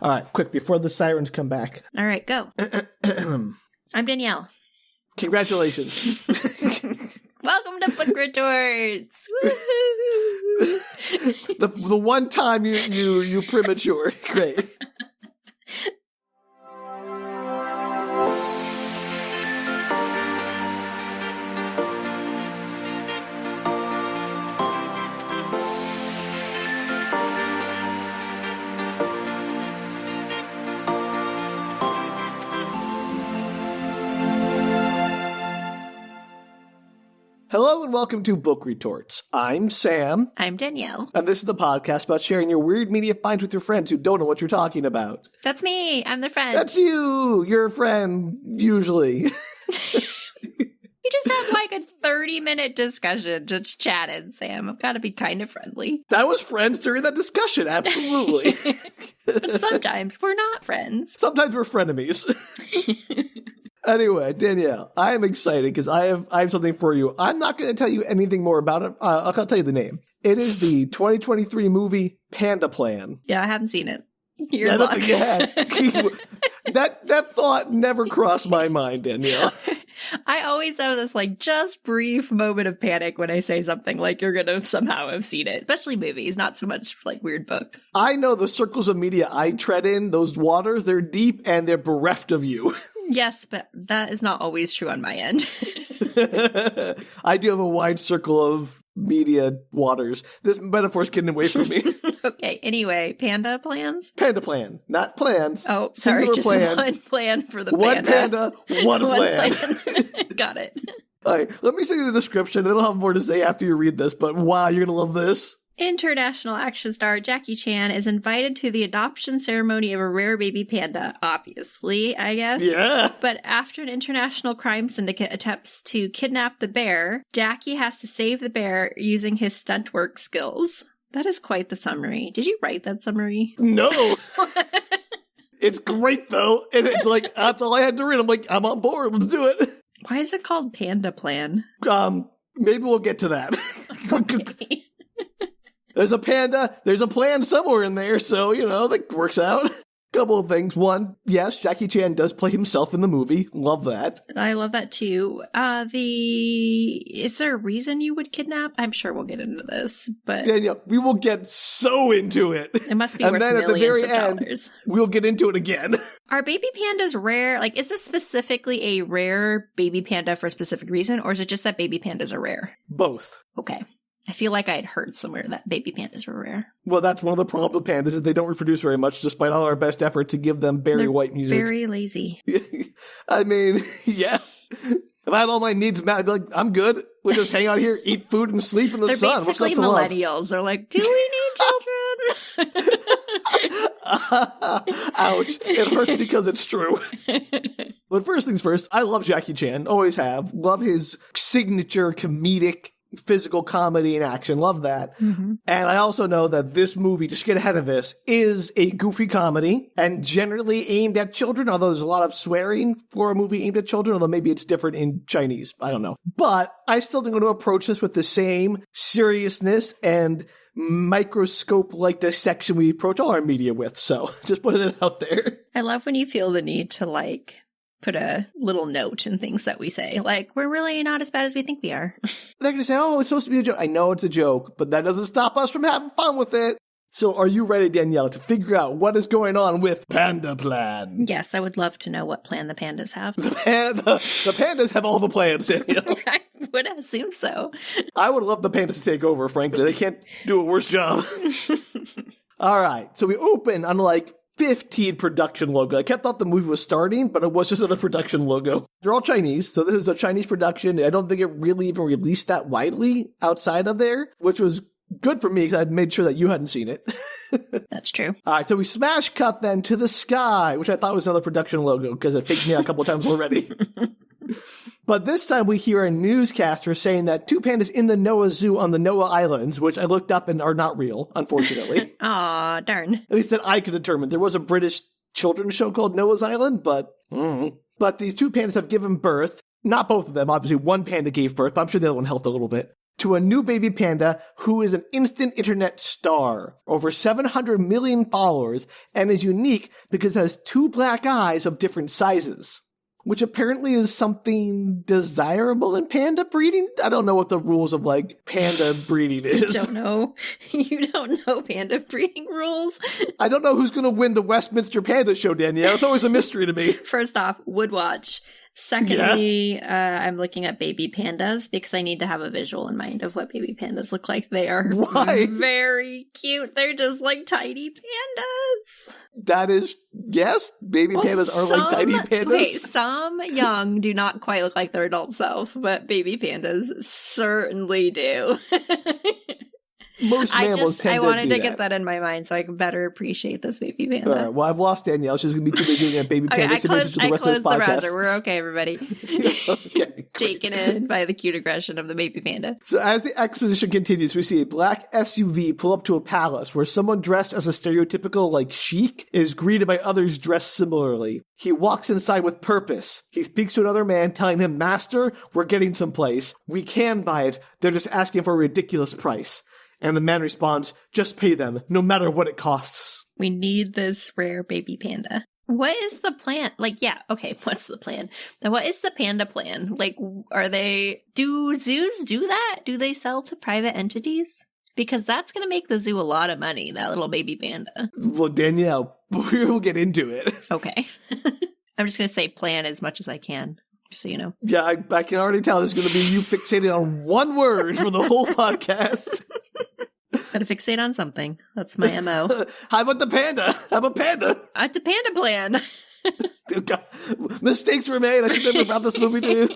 All right, quick, before the sirens come back. All right, go. I'm Danielle. Congratulations. Welcome to Book Retorts. the one time you premature. Great. Hello and welcome to Book Retorts. I'm Sam. I'm Danielle. And this is the podcast about sharing your weird media finds with your friends who don't know what you're talking about. That's me. I'm the friend. That's you. You're a friend, usually. You just have like a 30-minute discussion just chatting, Sam. I've got to be kind of friendly. I was friends during that discussion, absolutely. But sometimes we're not friends. Sometimes we're frenemies. Anyway, Danielle, I am excited because I have something for you. I'm not going to tell you anything more about it. I'll tell you the name. It is the 2023 movie Panda Plan. Yeah, I haven't seen it. I don't think you had. That thought never crossed my mind, Danielle. I always have this like just brief moment of panic when I say something like you're going to somehow have seen it, especially movies, not so much like weird books. I know the circles of media I tread in, those waters, they're deep and they're bereft of you. Yes, but that is not always true on my end. I do have a wide circle of media waters. This metaphor's getting away from me. Okay, anyway, Panda plans? Panda Plan, not plans. Oh, sorry, Singular just plan. one plan for the One panda. one plan. Got it. All right, let me send you the description. It'll have more to say after you read this, but wow, you're going to love this. International action star Jackie Chan is invited to the adoption ceremony of a rare baby panda, obviously, I guess. Yeah. But after an international crime syndicate attempts to kidnap the bear, Jackie has to save the bear using his stunt work skills. That is quite the summary. Did you write that summary? No. It's great, though. And it's like, that's all I had to read. I'm like, I'm on board. Let's do it. Why is it called Panda Plan? Maybe we'll get to that. Okay. There's a panda, there's a plan somewhere in there, so, that works out. Couple of things. One, yes, Jackie Chan does play himself in the movie. Love that. I love that too. Is there a reason you would kidnap? I'm sure we'll get into this, but Danielle, we will get so into it. It must be and worth then millions at the very of end, dollars. We'll get into it again. Are baby pandas rare? Like, is this specifically a rare baby panda for a specific reason, or is it just that baby pandas are rare? Both. Okay. I feel like I had heard somewhere that baby pandas were rare. Well, that's one of the problems with pandas is they don't reproduce very much, despite all our best effort to give them Barry White music. Very lazy. I mean, yeah. If I had all my needs met, I'd be like, I'm good. We'll just hang out here, eat food, and sleep in the sun. They're basically millennials. They're like, do we need children? Ouch. It hurts because it's true. But first things first, I love Jackie Chan. Always have. Love his signature comedic physical comedy and action. Love that. Mm-hmm. And I also know that this movie, just get ahead of this, is a goofy comedy and generally aimed at children, although there's a lot of swearing for a movie aimed at children, although maybe it's different in Chinese. I don't know. But I still think I'm going to approach this with the same seriousness and microscope-like dissection we approach all our media with. So just putting it out there. I love when you feel the need to put a little note in things that we say. Like, we're really not as bad as we think we are. They're going to say, oh, it's supposed to be a joke. I know it's a joke, but that doesn't stop us from having fun with it. So are you ready, Danielle, to figure out what is going on with Panda Plan? Yes, I would love to know what plan the pandas have. The pandas have all the plans, Danielle. I would assume so. I would love the pandas to take over, frankly. They can't do a worse job. All right, so we open on 15 production logo. I kept thought the movie was starting, but it was just another production logo. They're all Chinese, so this is a Chinese production. I don't think it really even released that widely outside of there, which was good for me because I'd made sure that you hadn't seen it. That's true. All right, so we smash cut then to the sky, which I thought was another production logo because it faked me out a couple of times already. But this time we hear a newscaster saying that two pandas in the Noah Zoo on the Noah Islands, which I looked up and are not real, unfortunately. Aw, darn. At least that I could determine. There was a British children's show called Noah's Island, but these two pandas have given birth. Not both of them. Obviously, one panda gave birth, but I'm sure the other one helped a little bit. to a new baby panda who is an instant internet star, over 700 million followers, and is unique because it has 2 black eyes of different sizes, which apparently is something desirable in panda breeding. I don't know what the rules of, like, panda breeding is. You don't know. You don't know panda breeding rules. I don't know who's going to win the Westminster Panda Show, Danielle. It's always a mystery to me. First off, would watch. Secondly, I'm looking at baby pandas because I need to have a visual in mind of what baby pandas look like. They are very cute. They're just like tiny pandas. That is, yes, baby pandas are like tiny pandas. Okay, some young do not quite look like their adult self, but baby pandas certainly do. Most mammals tend to do that. I wanted to get that in my mind so I can better appreciate this baby panda. All right, well, I've lost Danielle. She's going to be too busy looking at baby pandas to mention to the rest of this podcast. Browser. We're okay, everybody. Okay, taken in by the cute aggression of the baby panda. So as the exposition continues, we see a black SUV pull up to a palace where someone dressed as a stereotypical, like, sheik is greeted by others dressed similarly. He walks inside with purpose. He speaks to another man telling him, "Master, we're getting someplace. We can buy it. They're just asking for a ridiculous price." And the man responds, "Just pay them, no matter what it costs." We need this rare baby panda. What is the plan? Like, yeah, okay, what's the plan? Now, what is the panda plan? Like, do zoos do that? Do they sell to private entities? Because that's going to make the zoo a lot of money, that little baby panda. Well, Danielle, we'll get into it. Okay. I'm just going to say plan as much as I can. Just so you know. Yeah, I can already tell this is going to be you fixated on one word for the whole podcast. Gotta fixate on something. That's my MO. How about the panda? How about panda? It's a panda plan. God. Mistakes were made. I should never brought this movie to you.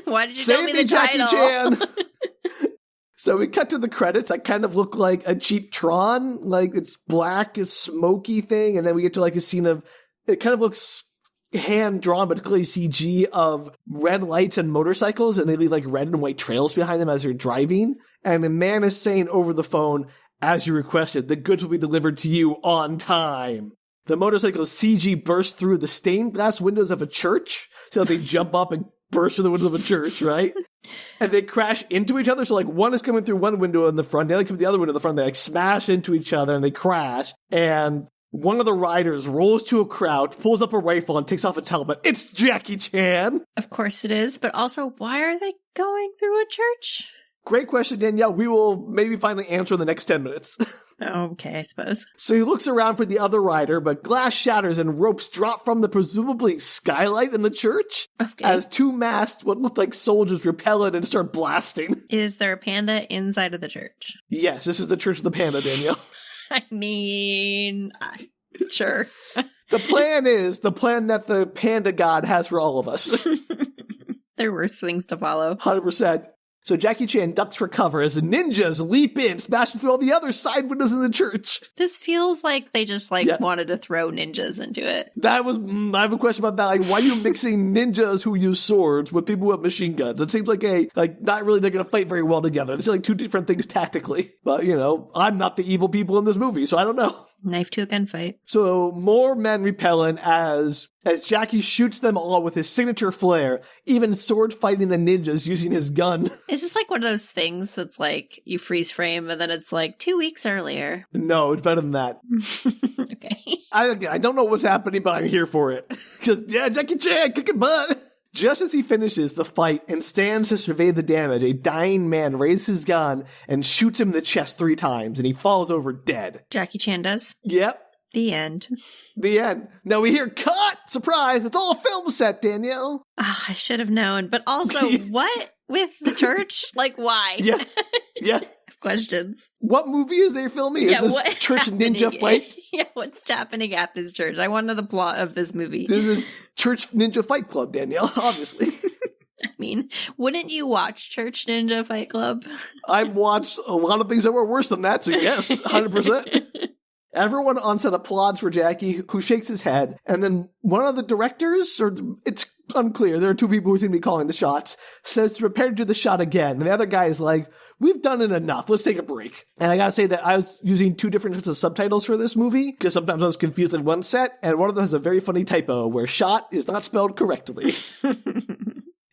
Why did you tell me the Jackie title? Chan. So we cut to the credits. I kind of look like a cheap Tron. Like, it's black, it's smoky thing. And then we get to, like, a scene of, it kind of looks hand-drawn, but clearly CG, of red lights and motorcycles, and they leave, like, red and white trails behind them as they're driving. And the man is saying over the phone, "As you requested, the goods will be delivered to you on time." The motorcycle CG bursts through the stained glass windows of a church, so they jump up and burst through the windows of a church, right? And they crash into each other, so, like, one is coming through one window in the front, the other comes through the other window in the front, they, like, smash into each other, and they crash, and one of the riders rolls to a crouch, pulls up a rifle, and takes off a helmet. It's Jackie Chan! Of course it is, but also, why are they going through a church? Great question, Danielle. We will maybe finally answer in the next 10 minutes. Okay, I suppose. So he looks around for the other rider, but glass shatters and ropes drop from the presumably skylight in the church as 2 masked, what looked like soldiers, repel it and start blasting. Is there a panda inside of the church? Yes, this is the Church of the Panda, Danielle. I mean, sure. The plan that the panda god has for all of us. There are worse things to follow. 100%. So Jackie Chan ducks for cover as the ninjas leap in, smashing through all the other side windows in the church. This feels like they just, wanted to throw ninjas into it. I have a question about that. Like, why are you mixing ninjas who use swords with people who have machine guns? It seems like not really they're going to fight very well together. It's like 2 different things tactically. But, I'm not the evil people in this movie, so I don't know. Knife to a gunfight. So more men repelling as Jackie shoots them all with his signature flare, even sword fighting the ninjas using his gun. Is this like one of those things that's like you freeze frame and then it's like 2 weeks earlier? No, it's better than that. Okay. I don't know what's happening, but I'm here for it. Because, Jackie Chan, kicking butt. Just as he finishes the fight and stands to survey the damage, a dying man raises his gun and shoots him in the chest 3 times, and he falls over dead. Jackie Chan does? Yep. The end. The end. Now we hear, cut! Surprise! It's all a film set, Danielle. Oh, I should have known. But also, what with the church? Like, why? Yeah. Questions. What movie is they filming? Is this Church Ninja Fight? Yeah, what's happening at this church? I want to know the plot of this movie. This is Church Ninja Fight Club, Danielle, obviously. I mean, wouldn't you watch Church Ninja Fight Club? I've watched a lot of things that were worse than that, so yes, 100%. Everyone on set applauds for Jackie, who shakes his head, and then one of the directors, or it's unclear, there are 2 people who seem to be calling the shots, says to prepare to do the shot again. And the other guy is like, we've done it enough, let's take a break. And I gotta say that I was using 2 different sets of subtitles for this movie, because sometimes I was confused in one set, and one of them has a very funny typo where shot is not spelled correctly.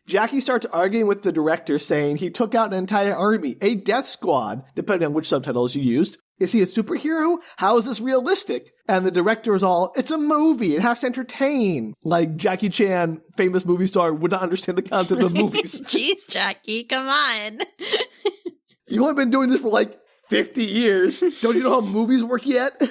Jackie starts arguing with the director, saying he took out an entire army, a death squad, depending on which subtitles you used. Is he a superhero? How is this realistic? And the director is all, it's a movie. It has to entertain. Like Jackie Chan, famous movie star, would not understand the concept of movies. Jeez, Jackie, come on. You've only been doing this for like 50 years. Don't you know how movies work yet?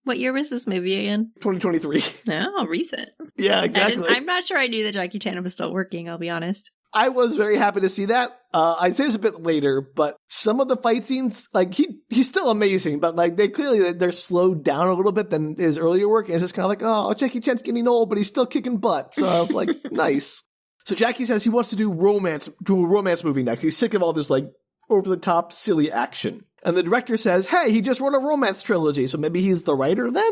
What year was this movie again? 2023. No, recent. Yeah, exactly. I'm not sure I knew that Jackie Chan was still working, I'll be honest. I was very happy to see that. I'd say it's a bit later, but some of the fight scenes, like, he's still amazing, but like, they're slowed down a little bit than his earlier work, and it's just kind of like, oh, Jackie Chan's getting old, but he's still kicking butt. So I was like, nice. So Jackie says he wants to do a romance movie next. He's sick of all this, like, over-the-top, silly action. And the director says, hey, he just wrote a romance trilogy, so maybe he's the writer then?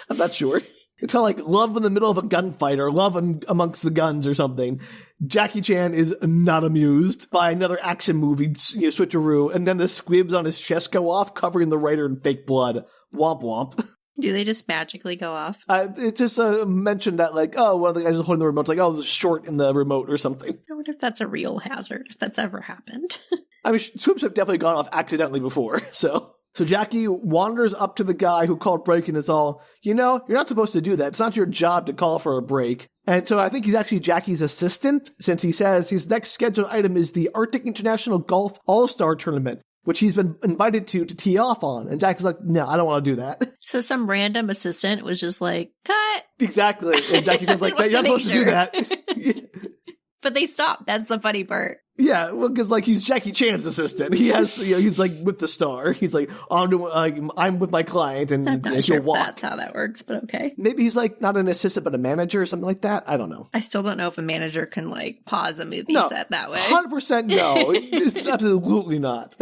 I'm not sure. It's kind of like love in the middle of a gunfight or love amongst the guns or something. Jackie Chan is not amused by another action movie, switcheroo, and then the squibs on his chest go off, covering the writer in fake blood. Womp womp. Do they just magically go off? It just mentioned that, like, oh, one of the guys was holding the remote. It's like, oh, there's a short in the remote or something. I wonder if that's a real hazard, if that's ever happened. I mean, squibs have definitely gone off accidentally before, so Jackie wanders up to the guy who called break and is all, you're not supposed to do that. It's not your job to call for a break. And so I think he's actually Jackie's assistant, since he says his next scheduled item is the Arctic International Golf All-Star Tournament, which he's been invited to tee off on. And Jackie's like, no, I don't want to do that. So some random assistant was just like, cut. Exactly. And Jackie's like, you're not supposed to do that. But they stopped. That's the funny part. Yeah, well, because like he's Jackie Chan's assistant. He has, he's like with the star. He's like, I'm with my client, and I'm not he'll sure walk. if that's how that works, but okay. Maybe he's like not an assistant, but a manager or something like that. I don't know. I still don't know if a manager can like pause a movie set that way. 100% no. It's absolutely not.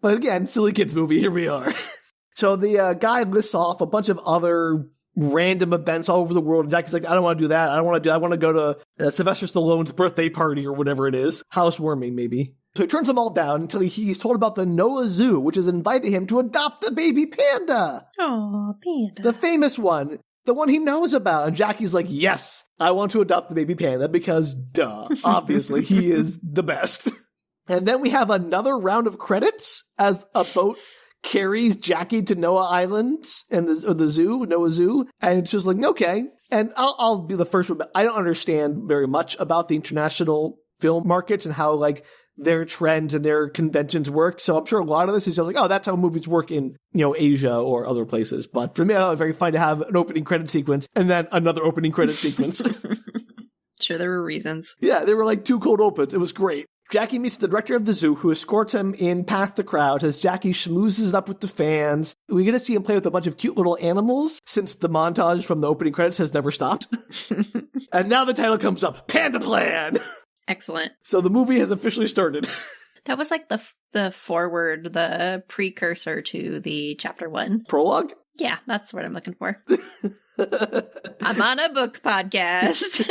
But again, silly kids movie. Here we are. So the guy lists off a bunch of other random events all over the world. And Jackie's like, I don't want to do that. I want to go to Sylvester Stallone's birthday party or whatever it is. Housewarming, maybe. So he turns them all down until he's told about the Noah Zoo, which has invited him to adopt the baby panda. Oh, panda. The famous one. The one he knows about. And Jackie's like, yes, I want to adopt the baby panda because, duh, obviously he is the best. And then we have another round of credits as a boat carries Jackie to Noah Island and the zoo, Noah Zoo. And it's just like, okay. And I'll be the first one, but I don't understand very much about the international film markets and how like their trends and their conventions work. So I'm sure a lot of this is just like, oh, that's how movies work in, Asia or other places. But for me, it was very fun to have an opening credit sequence and then another opening credit sequence. Sure, there were reasons. Yeah, they were like two cold opens. It was great. Jackie meets the director of the zoo, who escorts him in past the crowd as Jackie schmoozes it up with the fans. We get to see him play with a bunch of cute little animals, since the montage from the opening credits has never stopped. And now the title comes up, Panda Plan! Excellent. So the movie has officially started. That was like the foreword, the precursor to the chapter 1. Prologue? Yeah, that's what I'm looking for. I'm on a book podcast.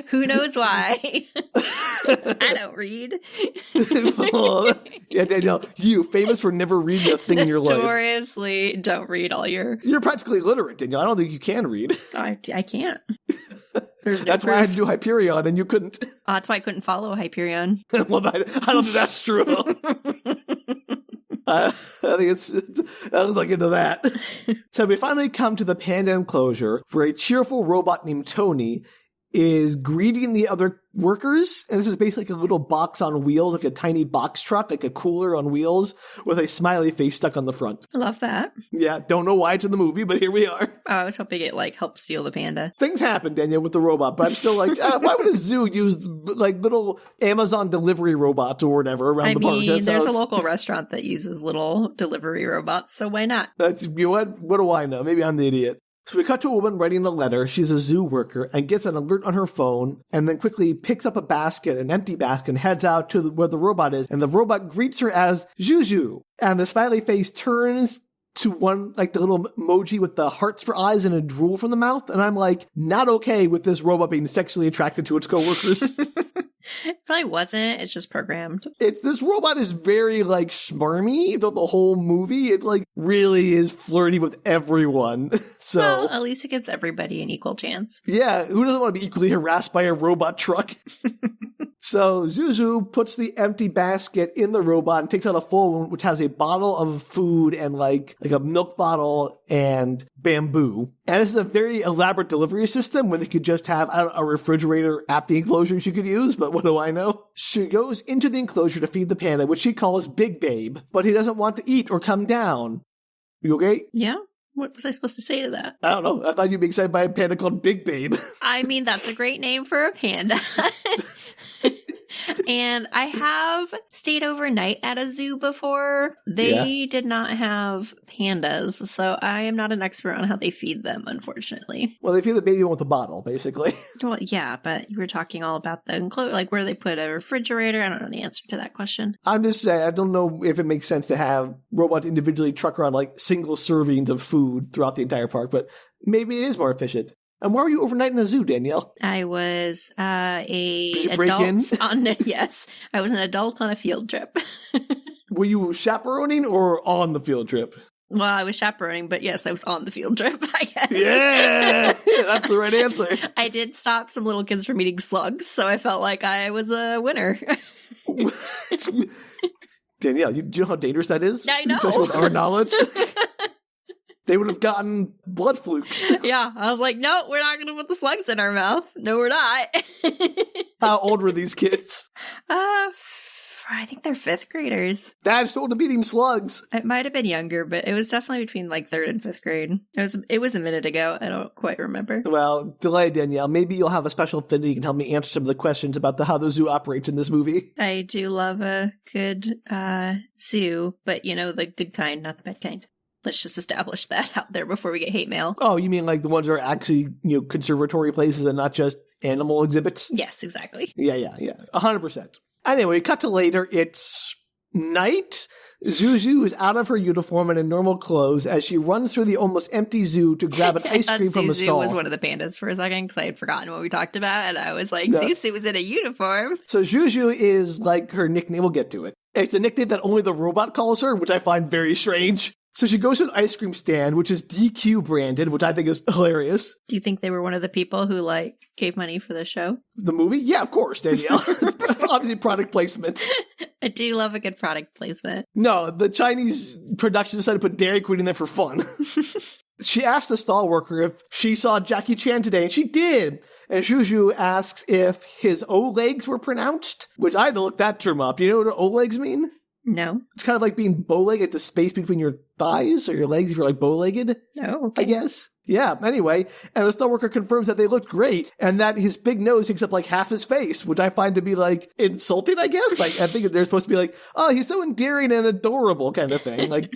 Who knows why? I don't read. Well, yeah, Danielle, you, famous for never reading a thing in your life. Notoriously don't read all your... You're practically illiterate, Danielle. I don't think you can read. I can't. That's why I had to do Hyperion, and you couldn't. That's why I couldn't follow Hyperion. Well, I don't think that's true. I think I was like into that. So we finally come to the panda enclosure where a cheerful robot named Tony is greeting the other workers. And this is basically like a little box on wheels, like a tiny box truck, like a cooler on wheels with a smiley face stuck on the front. I love that. Yeah, don't know why it's in the movie, but here we are. Oh, I was hoping it helped steal the panda. Things happen, Danielle, with the robot, but I'm still like, why would a zoo use like little Amazon delivery robots or whatever around the park? There's a local restaurant that uses little delivery robots, so why not? What do I know? Maybe I'm the idiot. So we cut to a woman writing a letter. She's a zoo worker and gets an alert on her phone and then quickly picks up a basket, an empty basket, and heads out to where the robot is. And the robot greets her as Juju. And the smiley face turns to one, like the little emoji with the hearts for eyes and a drool from the mouth. And I'm like, not okay with this robot being sexually attracted to its coworkers. It probably wasn't. It's just programmed. This robot is very, like, smarmy the whole movie. It, like, really is flirty with everyone. So, well, at least it gives everybody an equal chance. Yeah, who doesn't want to be equally harassed by a robot truck? So Zuzu puts the empty basket in the robot and takes out a full one, which has a bottle of food and like a milk bottle and bamboo. And this is a very elaborate delivery system when they could just have a refrigerator at the enclosure she could use, but what do I know? She goes into the enclosure to feed the panda, which she calls Big Babe, but he doesn't want to eat or come down. You okay? Yeah. What was I supposed to say to that? I don't know. I thought you'd be excited by a panda called Big Babe. I mean, that's a great name for a panda. And I have stayed overnight at a zoo before. They did not have pandas, so I am not an expert on how they feed them, unfortunately. Well, they feed the baby one with a bottle, basically. Well, yeah, but you were talking all about the enclosure, like where they put a refrigerator. I don't know the answer to that question. I'm just saying, I don't know if it makes sense to have robots individually truck around like single servings of food throughout the entire park, but maybe it is more efficient. And why were you overnight in a zoo, Danielle? I was Did you break in? Yes, I was an adult on a field trip. Were you chaperoning or on the field trip? Well, I was chaperoning, but yes, I was on the field trip, I guess. Yeah, that's the right answer. I did stop some little kids from eating slugs, so I felt like I was a winner. Danielle, do you know how dangerous that is? I know. Especially with our knowledge. They would have gotten blood flukes. Yeah, I was like, no, we're not going to put the slugs in our mouth. No, we're not. How old were these kids? I think they're 5th graders. Dad's told them eating slugs. It might have been younger, but it was definitely between like 3rd and 5th grade. It was a minute ago. I don't quite remember. Well, delay, Danielle. Maybe you'll have a special affinity and help me answer some of the questions about how the zoo operates in this movie. I do love a good zoo, but the good kind, not the bad kind. Let's just establish that out there before we get hate mail. Oh, you mean like the ones that are actually, conservatory places and not just animal exhibits? Yes, exactly. Yeah. 100%. Anyway, cut to later. It's night. Zuzu is out of her uniform and in normal clothes as she runs through the almost empty zoo to grab an ice cream from a stall. Zuzu was one of the pandas for a second because I had forgotten what we talked about, and I was like, Zuzu was in a uniform. So Zuzu is like her nickname. We'll get to it. It's a nickname that only the robot calls her, which I find very strange. So she goes to an ice cream stand, which is DQ branded, which I think is hilarious. Do you think they were one of the people who, gave money for the show? The movie? Yeah, of course, Danielle. Obviously, product placement. I do love a good product placement. No, the Chinese production decided to put Dairy Queen in there for fun. She asked the stall worker if she saw Jackie Chan today, and she did. And Juju asks if his O-legs were pronounced, which I had to look that term up. You know what O-legs mean? No. It's kind of like being bow-legged, the space between your thighs or your legs if you're bow-legged. Oh, okay. I guess. Yeah, anyway. And the stall worker confirms that they looked great and that his big nose takes up half his face, which I find to be insulting, I guess. I think they're supposed to be oh, he's so endearing and adorable kind of thing.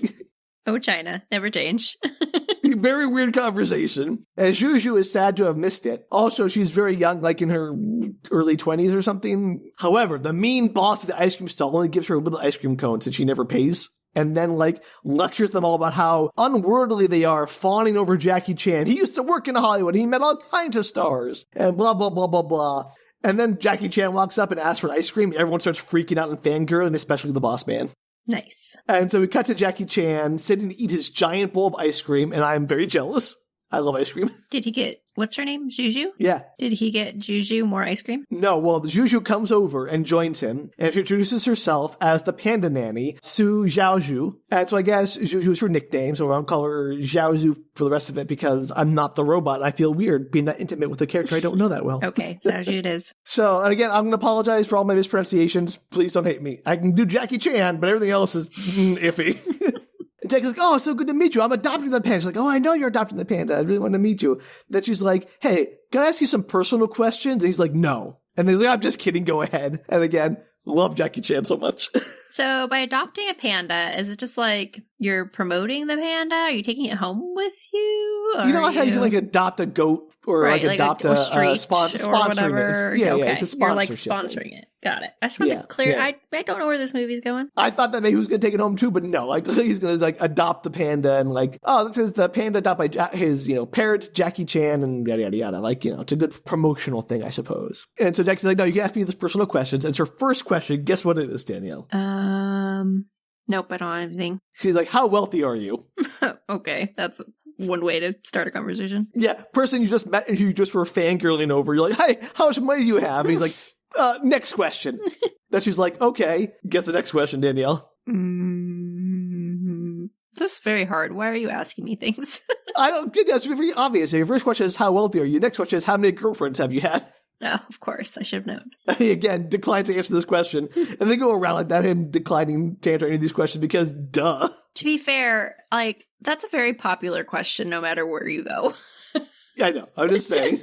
Oh, China. Never change. Very weird conversation. And Juju is sad to have missed it. Also, she's very young, in her early 20s or something. However, the mean boss at the ice cream stall only gives her a little ice cream cone since she never pays. And then, lectures them all about how unworldly they are, fawning over Jackie Chan. He used to work in Hollywood. He met all kinds of stars. And blah, blah, blah, blah, blah. And then Jackie Chan walks up and asks for ice cream. Everyone starts freaking out and fangirling, especially the boss man. Nice. And so we cut to Jackie Chan sitting to eat his giant bowl of ice cream, and I'm very jealous. I love ice cream. Did he get, what's her name? Juju? Yeah. Did he get Juju more ice cream? No, well, the Juju comes over and joins him, and she introduces herself as the panda nanny, Su Zhaozhu. And so I guess Juju is her nickname, so I'll call her Zhaozhu for the rest of it because I'm not the robot, and I feel weird being that intimate with a character I don't know that well. Okay, Zhaozhu it is. So, and again, I'm going to apologize for all my mispronunciations. Please don't hate me. I can do Jackie Chan, but everything else is iffy. And Jack's oh, it's so good to meet you. I'm adopting the panda. She's oh, I know you're adopting the panda. I really want to meet you. Then she's hey, can I ask you some personal questions? And he's no. And then he's I'm just kidding. Go ahead. And again, love Jackie Chan so much. So by adopting a panda, is it just you're promoting the panda? Are you taking it home with you? Or you know how you can like adopt a goat or right, like adopt a sponsoring or whatever. it. Yeah, okay. yeah, it's a You're like sponsorship sponsoring it. Got it. I just want to clear. Yeah. I don't know where this movie's going. I thought that maybe he was going to take it home too, but no. Like he's going to like adopt the panda and like, oh, this is the panda adopted by his parrot Jackie Chan and yada yada yada. Like it's a good promotional thing, I suppose. And so Jackie's like, no, you can ask me these personal questions. And it's her first question. Guess what it is, Danielle? Nope, I don't have anything. She's like, how wealthy are you? Okay, that's one way to start a conversation. Yeah, person you just met and you just were fangirling over. You're like, hey, how much money do you have? And he's like, next question. Then she's like, okay, guess the next question, Danielle. This is very hard. Why are you asking me things? I don't think that's very obvious. Your first question is, how wealthy are you? Next question is, how many girlfriends have you had? Oh, of course. I should have known. He, again, declines to answer this question. And they go around like that, him declining to answer any of these questions because, duh. To be fair, like, that's a very popular question no matter where you go. I know. I'm just saying.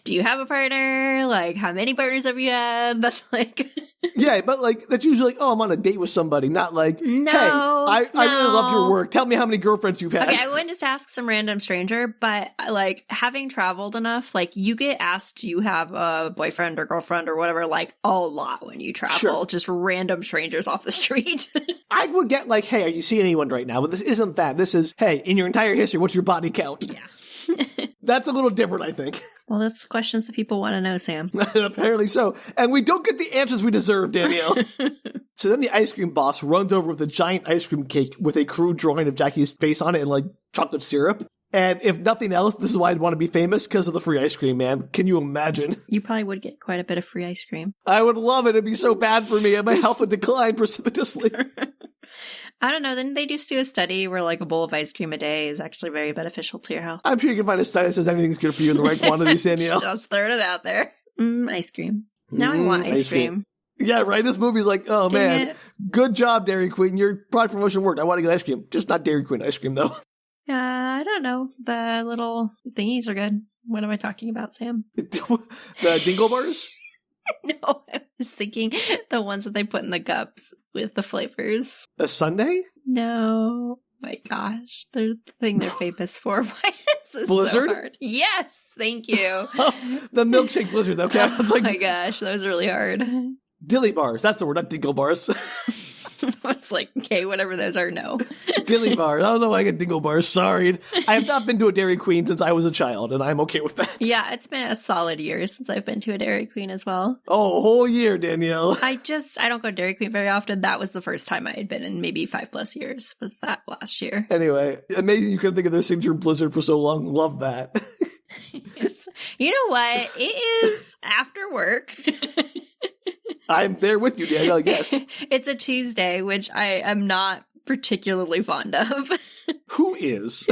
Do you have a partner? Like, how many partners have you had? That's like... Yeah, but like, that's usually like, oh, I'm on a date with somebody, not like, no, hey, I really love your work. Tell me how many girlfriends you've had. Okay, I wouldn't just ask some random stranger, but like, having traveled enough, like, you get asked, do you have a boyfriend or girlfriend or whatever, like, a lot when you travel. Sure. Just random strangers off the street. I would get like, hey, are you seeing anyone right now? But this isn't that. This is, hey, in your entire history, what's your body count? Yeah. That's a little different, I think. Well, that's questions that people want to know, Sam. Apparently so. And we don't get the answers we deserve, Danielle. So then the ice cream boss runs over with a giant ice cream cake with a crude drawing of Jackie's face on it and like chocolate syrup. And if nothing else, this is why I'd want to be famous, because of the free ice cream, man. Can you imagine? You probably would get quite a bit of free ice cream. I would love it. It'd be so bad for me and my health would decline precipitously. I don't know. Then they just do a study where like a bowl of ice cream a day is actually very beneficial to your health. I'm sure you can find a study that says anything's good for you in the right quantity, Danielle. Just throwing it out there. Ice cream. Now I want ice cream. Yeah, right? This movie's like, oh man, good job, Dairy Queen. Your product promotion worked. I want to get ice cream. Just not Dairy Queen ice cream, though. I don't know. The little thingies are good. What am I talking about, Sam? The dingle bars? No, I was thinking the ones that they put in the cups with the flavors. A sundae? No. My gosh. They're the thing they're famous for. Why is this Blizzard? so hard? Yes, thank you. The milkshake blizzard, okay? Oh like, my gosh, that was really hard. Dilly bars. That's the word, not dingle bars. I was like, okay, whatever those are, no. Dilly bars. I don't know why I get dingle bars. Sorry. I have not been to a Dairy Queen since I was a child, and I'm okay with that. Yeah, it's been a solid year since I've been to a Dairy Queen as well. Oh, a whole year, Danielle. I don't go to Dairy Queen very often. That was the first time I had been in maybe 5+ years. Was that last year? Anyway, amazing you couldn't think of their signature blizzard for so long. Love that. You know what? It is after work. I'm there with you, Danielle, yes. It's a Tuesday, which I am not particularly fond of. Who is?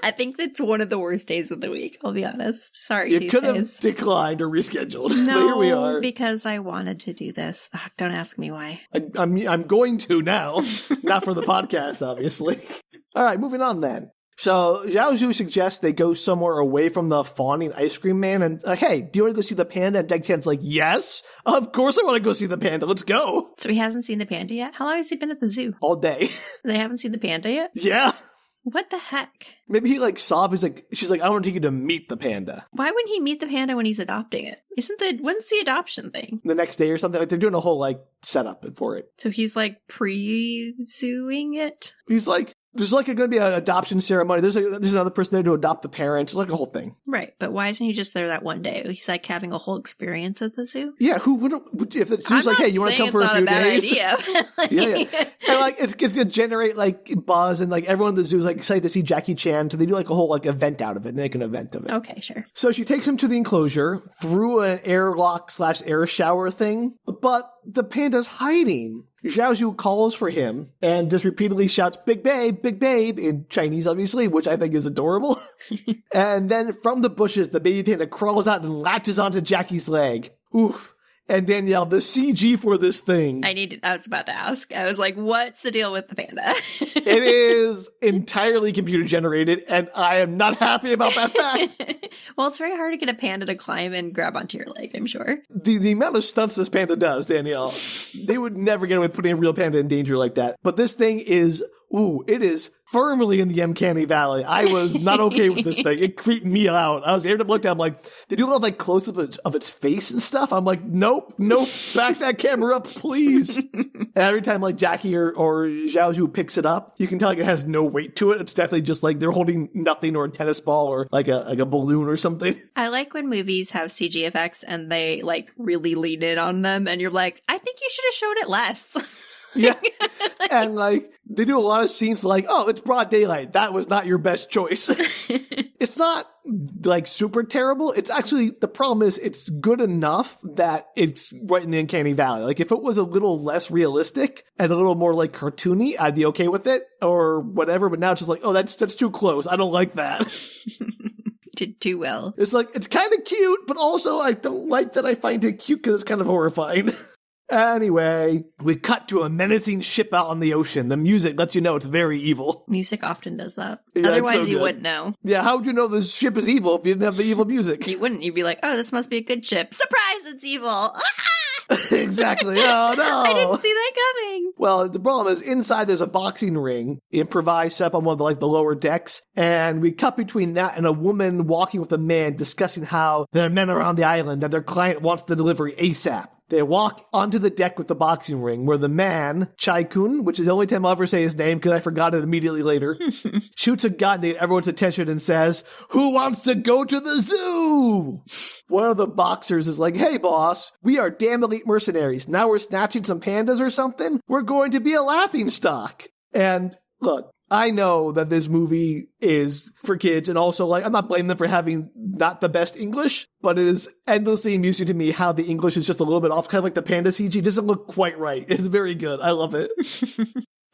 I think that's one of the worst days of the week, I'll be honest. Sorry, you Tuesdays. could have declined or rescheduled. No, but here we are. Because I wanted to do this. Ugh, don't ask me why. I'm going to now. Not for the podcast, obviously. All right, moving on then. So Zhao Zhu suggests they go somewhere away from the fawning ice cream man and, hey, do you want to go see the panda? And Deg Tian's like, yes, of course I want to go see the panda. Let's go. So he hasn't seen the panda yet? How long has he been at the zoo? All day. They haven't seen the panda yet? Yeah. What the heck? Maybe he like sobbed. She's like, I want to take you to meet the panda. Why wouldn't he meet the panda when he's adopting it? When's the adoption thing? The next day or something. Like they're doing a whole like setup for it. So he's like pre-zooing it? He's like, there's like going to be an adoption ceremony. There's another person there to adopt the parents. It's like a whole thing. Right. But why isn't he just there that one day? He's like having a whole experience at the zoo? Yeah. Who wouldn't, if the zoo's like, hey, you want to come for a few days? Idea, like, yeah. And like, it's going to generate like buzz and like everyone in the zoo is like excited to see Jackie Chan. So they do like a whole like event out of it and make an event of it. Okay, sure. So she takes him to the enclosure through an airlock/air shower thing, but the panda's hiding. Zhao Zhu calls for him and just repeatedly shouts, big babe, in Chinese, obviously, which I think is adorable. And then from the bushes, the baby panda crawls out and latches onto Jackie's leg. Oof. And Danielle, the CG for this thing. I was about to ask. I was like, what's the deal with the panda? It is entirely computer generated, and I am not happy about that fact. Well, it's very hard to get a panda to climb and grab onto your leg, I'm sure. The amount of stunts this panda does, Danielle, they would never get away with putting a real panda in danger like that. But this thing is ooh, it is firmly in the uncanny valley. I was not okay with this thing. It creeped me out. I was able to look at it, I'm like, they do a lot of like close-up of its face and stuff. I'm like, nope, back that camera up, please. And every time like Jackie or Zhao Zhu picks it up, you can tell like it has no weight to it. It's definitely just like they're holding nothing or a tennis ball or like a balloon or something. I like when movies have CG effects and they like really lean in on them and you're like, I think you should have showed it less. Yeah. And like they do a lot of scenes like, oh, it's broad daylight. That was not your best choice. It's not like super terrible. It's actually, the problem is it's good enough that it's right in the uncanny valley. Like if it was a little less realistic and a little more like cartoony, I'd be okay with it or whatever. But now it's just like, oh, that's too close. I don't like that. Did too well. It's like, it's kind of cute, but also I don't like that I find it cute because it's kind of horrifying. Anyway, we cut to a menacing ship out on the ocean. The music lets you know it's very evil. Music often does that. Yeah, Otherwise, you wouldn't know. Yeah, how would you know this ship is evil if you didn't have the evil music? You wouldn't. You'd be like, oh, this must be a good ship. Surprise, it's evil. Exactly. Oh, no. I didn't see that coming. Well, the problem is inside there's a boxing ring, improvised set up on one of the lower decks, and we cut between that and a woman walking with a man discussing how there are men around the island and their client wants the delivery ASAP. They walk onto the deck with the boxing ring where the man, Chai-kun, which is the only time I'll ever say his name because I forgot it immediately later, shoots a gun to get everyone's attention and says, "Who wants to go to the zoo?" One of the boxers is like, "Hey, boss, we are damn elite mercenaries. Now we're snatching some pandas or something? We're going to be a laughingstock." And look, I know that this movie is for kids, and also, like, I'm not blaming them for having not the best English, but it is endlessly amusing to me how the English is just a little bit off, kind of like the panda CG. It doesn't look quite right. It's very good. I love it.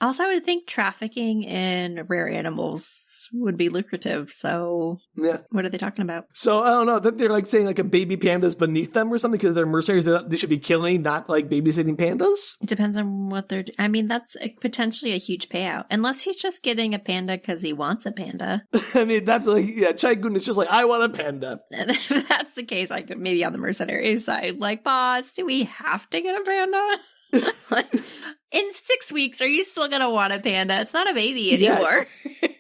Also, I would think trafficking in rare animals would be lucrative, so yeah. What are they talking about? So, I don't know, that they're like saying like a baby panda's beneath them or something because they're mercenaries, they should be killing, not like babysitting pandas? It depends on what they're I mean, that's potentially a huge payout. Unless he's just getting a panda because he wants a panda. I mean, that's like, yeah, Chai-kun is just like, I want a panda. If that's the case, I could maybe on the mercenary side, like, boss, do we have to get a panda? Like, in 6 weeks, are you still going to want a panda? It's not a baby anymore. Yes.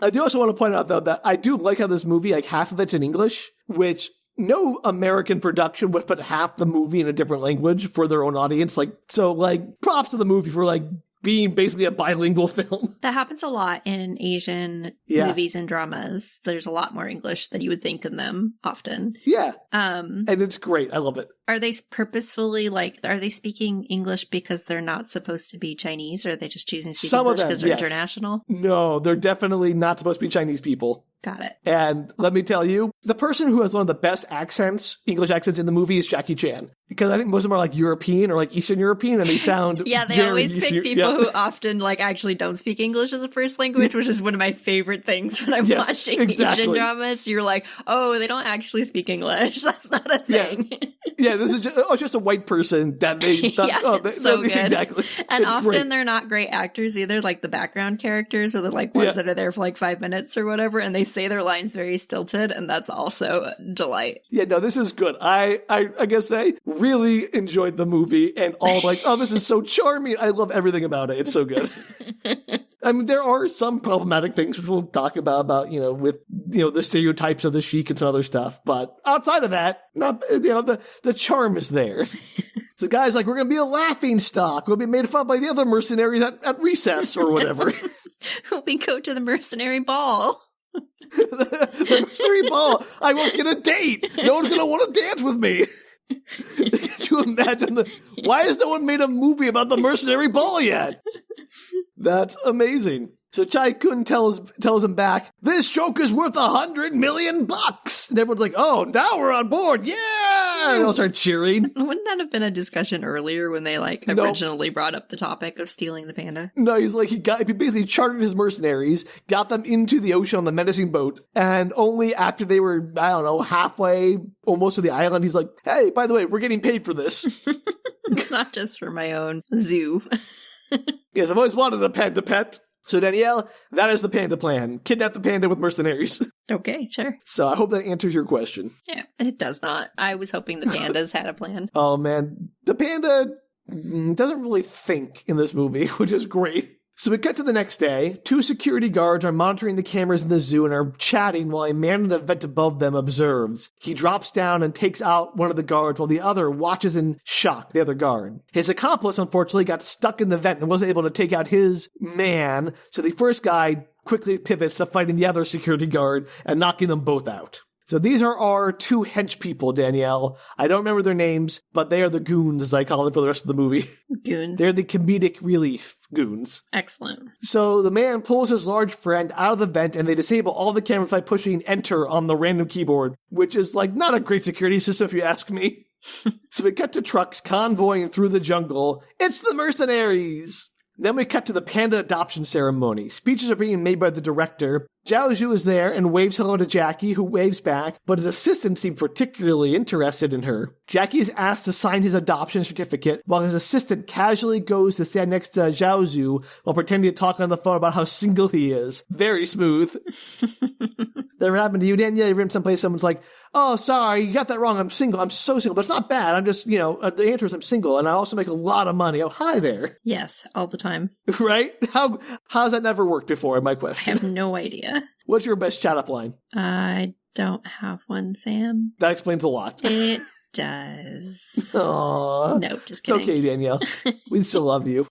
I do also want to point out, though, that I do like how this movie, like, half of it's in English, which no American production would put half the movie in a different language for their own audience. Like, so, like, props to the movie for, like, being basically a bilingual film. That happens a lot in Asian movies and dramas. There's a lot more English than you would think in them often. Yeah. And it's great. I love it. Are they purposefully, like, are they speaking English because they're not supposed to be Chinese, or are they just choosing to speak English because they're international? No, they're definitely not supposed to be Chinese people. Got it. And let me tell you, the person who has one of the best accents, English accents in the movie is Jackie Chan. Because I think most of them are like European or like Eastern European, and they sound yeah, they always pick people who often like actually don't speak English as a first language, which is one of my favorite things when I'm watching Asian dramas. You're like, oh, they don't actually speak English. That's not a thing. Yeah, this is just a white person that they thought, so good. Exactly. And it's often great. They're not great actors either, like the background characters or the like ones that are there for like 5 minutes or whatever, and they say their lines very stilted, and that's also a delight. Yeah, no, this is good. I guess I really enjoyed the movie and all like, oh, this is so charming. I love everything about it. It's so good. I mean, there are some problematic things which we'll talk about, with, the stereotypes of the Sheik and some other stuff. But outside of that, not, the charm is there. So guys, like, we're going to be a laughing stock. We'll be made fun by the other mercenaries at recess or whatever. We go to the mercenary ball. The mercenary ball. I won't get a date. No one's going to want to dance with me. Could you imagine why has no one made a movie about the mercenary ball yet? That's amazing. So Chai-kun tells him back, this joke is worth $100 million. And everyone's like, oh, now we're on board. Yeah. And they'll start cheering. Wouldn't that have been a discussion earlier when they originally brought up the topic of stealing the panda? No, he's like, he basically chartered his mercenaries, got them into the ocean on the menacing boat. And only after they were, I don't know, halfway almost to the island, he's like, hey, by the way, we're getting paid for this. It's not just for my own zoo. Yes, I've always wanted a panda pet. So Danielle, that is the Panda Plan. Kidnap the panda with mercenaries. Okay, sure. So I hope that answers your question. Yeah, it does not. I was hoping the pandas had a plan. Oh man, the panda doesn't really think in this movie, which is great. So we cut to the next day. 2 security guards are monitoring the cameras in the zoo and are chatting while a man in the vent above them observes. He drops down and takes out one of the guards while the other watches in shock, the other guard. His accomplice, unfortunately, got stuck in the vent and wasn't able to take out his man, so the first guy quickly pivots to fighting the other security guard and knocking them both out. So these are our 2 hench people, Danielle. I don't remember their names, but they are the goons, as I call them for the rest of the movie. Goons. They're the comedic relief goons. Excellent. So the man pulls his large friend out of the vent, and they disable all the cameras by pushing enter on the random keyboard, which is like not a great security system if you ask me. So we cut to trucks convoying through the jungle. It's the mercenaries! Then we cut to the panda adoption ceremony. Speeches are being made by the director. Zhao Zhu is there and waves hello to Jackie, who waves back, but his assistant seemed particularly interested in her. Jackie is asked to sign his adoption certificate, while his assistant casually goes to stand next to Zhao Zhu while pretending to talk on the phone about how single he is. Very smooth. That ever happened to you, Danielle? You ever someplace someone's like, oh, sorry, you got that wrong. I'm single. I'm so single, but it's not bad. I'm just, the answer is I'm single, and I also make a lot of money. Oh, hi there. Yes, all the time. Right? How's that never worked before, my question? I have no idea. What's your best chat-up line? I don't have one, Sam. That explains a lot. It does. Aww. Nope, just kidding. It's okay, Danielle. We still love you.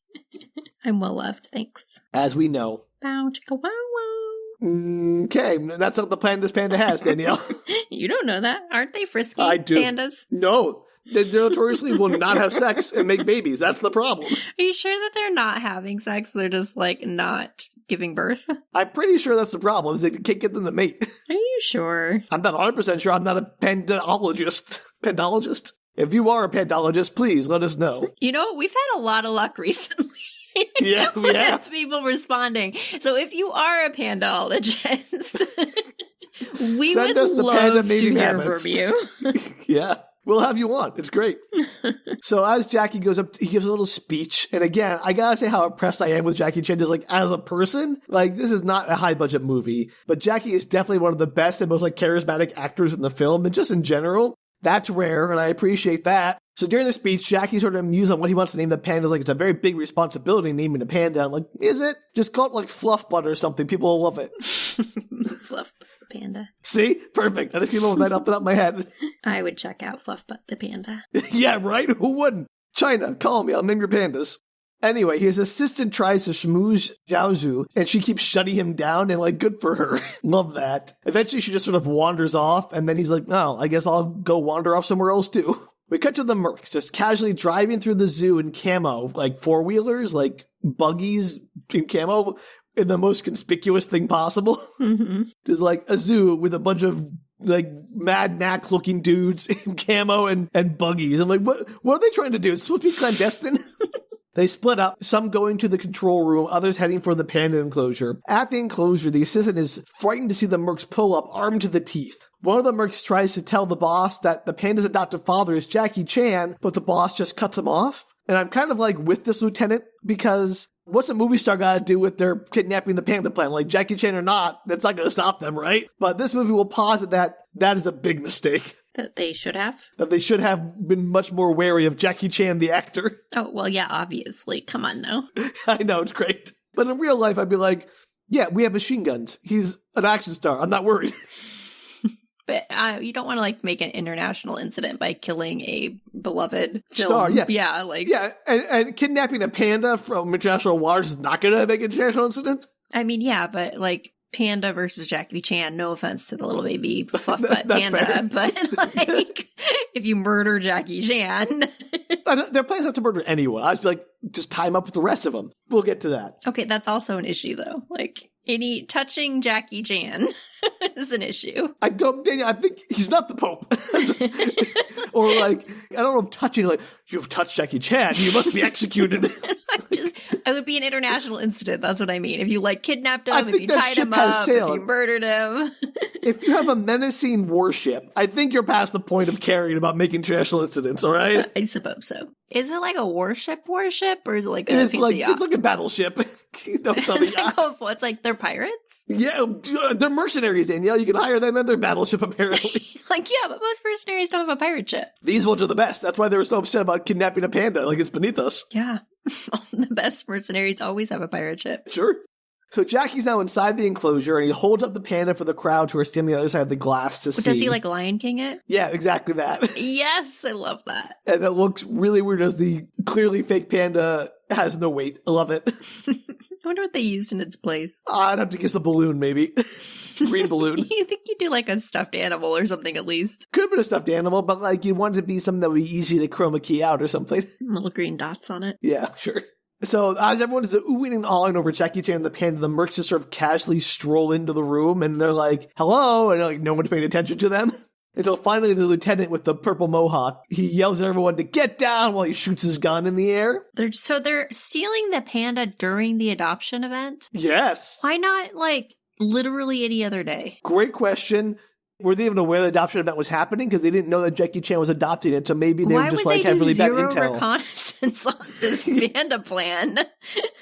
I'm well loved, thanks. As we know. Bow, chicka, wow, wow. Okay, that's not the plan this panda has, Danielle. You don't know that. Aren't they frisky I do. pandas? No. They notoriously will not have sex and make babies. That's the problem. Are you sure that they're not having sex? They're just, not giving birth? I'm pretty sure that's the problem, is they can't get them to mate. Are you sure? I'm not 100% sure. I'm not a pandologist. Pandologist? If you are a pandologist, please let us know. You know, we've had a lot of luck recently. Yeah, we have. With people responding. So if you are a pandologist, we Send would us the love panda to mating hear habits. from you. Yeah. We'll have you on. It's great. So as Jackie goes up, he gives a little speech. And again, I gotta say how impressed I am with Jackie Chan just as a person. This is not a high budget movie, but Jackie is definitely one of the best and most charismatic actors in the film. And just in general, that's rare. And I appreciate that. So during the speech, Jackie's sort of mused on what he wants to name the panda. It's a very big responsibility naming a panda. I'm like, is it? Just call it Fluff Butt or something. People will love it. Fluff the panda. See? Perfect. I just came up with that off the top of my head. I would check out Fluff Butt the panda. Yeah, right? Who wouldn't? China, call me. I'll name your pandas. Anyway, his assistant tries to schmooze Zhao Zhu, and she keeps shutting him down, and good for her. Love that. Eventually, she just sort of wanders off, and then he's like, oh, I guess I'll go wander off somewhere else too. We cut to the mercs, just casually driving through the zoo in camo, four-wheelers, buggies in camo, in the most conspicuous thing possible. Mm-hmm. There's a zoo with a bunch of Mad Max looking dudes in camo and buggies. I'm like, what are they trying to do? It's supposed to be clandestine? They split up, some going to the control room, others heading for the panda enclosure. At the enclosure, the assistant is frightened to see the mercs pull up, armed to the teeth. One of the mercs tries to tell the boss that the panda's adopted father is Jackie Chan, but the boss just cuts him off. And I'm kind of with this lieutenant, because what's a movie star got to do with their kidnapping the Panda Plan? Jackie Chan or not, that's not going to stop them, right? But this movie will posit that is a big mistake. That they should have? That they should have been much more wary of Jackie Chan, the actor. Oh, well, yeah, obviously. Come on, now. I know, it's great. But in real life, I'd be like, yeah, we have machine guns. He's an action star. I'm not worried. But you don't want to make an international incident by killing a beloved film. Star, yeah. Yeah, Yeah, and kidnapping a panda from international waters is not going to make an international incident? I mean, yeah, but Panda versus Jackie Chan, no offense to the little baby fluff butt panda, fair. but if you murder Jackie Chan. Their plan's not to murder anyone. I'd be just tie him up with the rest of them. We'll get to that. Okay, that's also an issue though. Any touching Jackie Chan is an issue. Daniel, I think he's not the Pope. Or I don't know if touching, you've touched Jackie Chan, you must be executed. It would be an international incident, that's what I mean. If you kidnapped him, if you tied him up, if you murdered him. If you have a menacing warship, I think you're past the point of caring about making international incidents, all right? I suppose so. Is it a warship, or is it a it's yacht? It's like a battleship. It's they're pirates? Yeah, they're mercenaries, Danielle. You can hire them in their battleship, apparently. Yeah, but most mercenaries don't have a pirate ship. These ones are the best. That's why they were so upset about kidnapping a panda. It's beneath us. Yeah. The best mercenaries always have a pirate ship. Sure. So Jackie's now inside the enclosure, and he holds up the panda for the crowd who are standing on the other side of the glass to see. Does he, like, Lion King it? Yeah, exactly that. Yes, I love that. And it looks really weird as the clearly fake panda has no weight. I love it. I wonder what they used in its place. I'd have to guess a balloon, maybe. Green balloon. You think you'd do, like, a stuffed animal or something at least? Could have been a stuffed animal, but, like, you want it to be something that would be easy to chroma key out or something. Little green dots on it. Yeah, sure. So as everyone is oohing and awing over Jackie Chan and the panda, the mercs just sort of casually stroll into the room, and they're like, hello, and like no one's paying attention to them. Until finally the lieutenant with the purple mohawk, he yells at everyone to get down while he shoots his gun in the air. So they're stealing the panda during the adoption event? Yes. Why not, like, literally any other day? Great question. Were they even aware the adoption event was happening? Because they didn't know that Jackie Chan was adopting it, so maybe they were just like had really bad intel. Why would they do zero reconnaissance on this Panda Plan?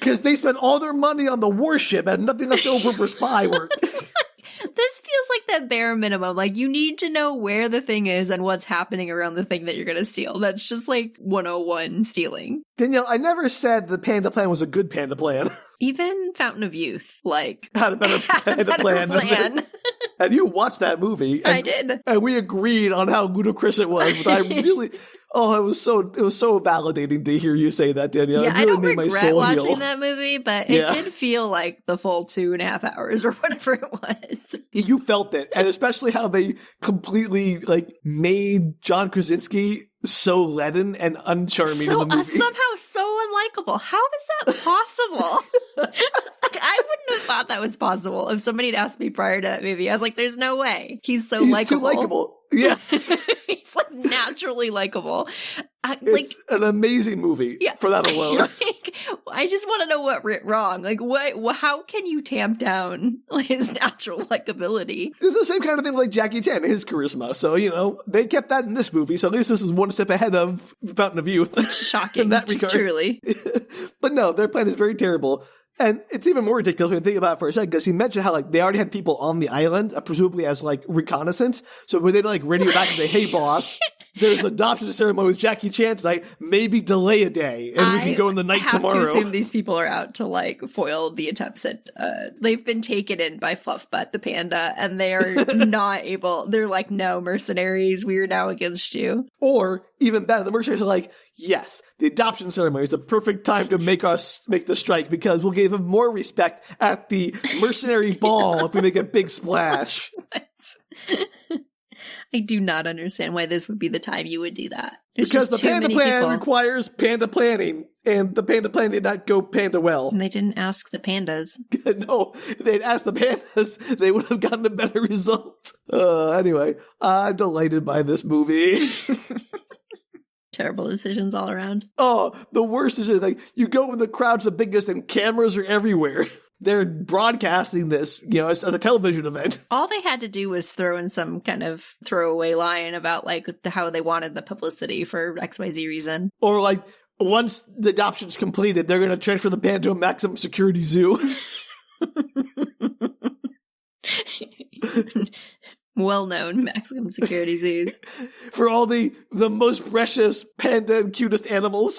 Because they spent all their money on the warship and nothing left over for spy work. This feels like the bare minimum. Like, you need to know where the thing is and what's happening around the thing that you're going to steal. That's just like 101 stealing. Danielle, I never said the Panda Plan was a good Panda Plan. Even Fountain of Youth, like, had a better Panda Plan. And you watched that movie. And, I did. And we agreed on how ludicrous it was. But I really, it was so validating to hear you say that, Danielle. Yeah, it really I don't made regret my soul watching heal. that movie, but it did feel like the full 2.5 hours or whatever it was. You felt it. And especially how they completely, like, made John Krasinski so leaden and uncharming in the movie. Somehow so unlikable. How is that possible? Like, I wouldn't have thought that was possible if somebody had asked me prior to that movie. I was like, there's no way. He's so likable. He's too likable. Yeah. He's like naturally likable. It's an amazing movie for that alone. I just want to know what went wrong. Like, how can you tamp down his natural likability? It's the same kind of thing like Jackie Chan, his charisma. So, they kept that in this movie. So at least this is one step ahead of Fountain of Youth. Shocking. In that regard. Truly. But no, their plan is very terrible. And it's even more ridiculous when you think about it for a second, because he mentioned how, like, they already had people on the island, presumably as, like, reconnaissance. So when they, like, radio back and say, hey, boss, there's an adoption ceremony with Jackie Chan tonight, maybe delay a day, and we can go in the night tomorrow. I have to assume these people are out to, like, foil the attempts at, they've been taken in by Fluffbutt the panda, and they are not able, they're like, no, mercenaries, we are now against you. Or, even better, the mercenaries are like, yes, the adoption ceremony is the perfect time to make the strike because we'll give him more respect at the mercenary ball if we make a big splash. I do not understand why this would be the time you would do that. Because the Panda Plan requires panda planning, and the Panda Plan did not go panda well. And they didn't ask the pandas. No, if they'd asked the pandas, they would have gotten a better result. Anyway, I'm delighted by this movie. Terrible decisions all around. Oh, the worst is like you go when the crowd's the biggest and cameras are everywhere. They're broadcasting this, as a television event. All they had to do was throw in some kind of throwaway line about like how they wanted the publicity for XYZ reason. Or like once the adoption's completed, they're going to transfer the panda to a maximum security zoo. Well-known maximum security zoos. For all the most precious panda and cutest animals.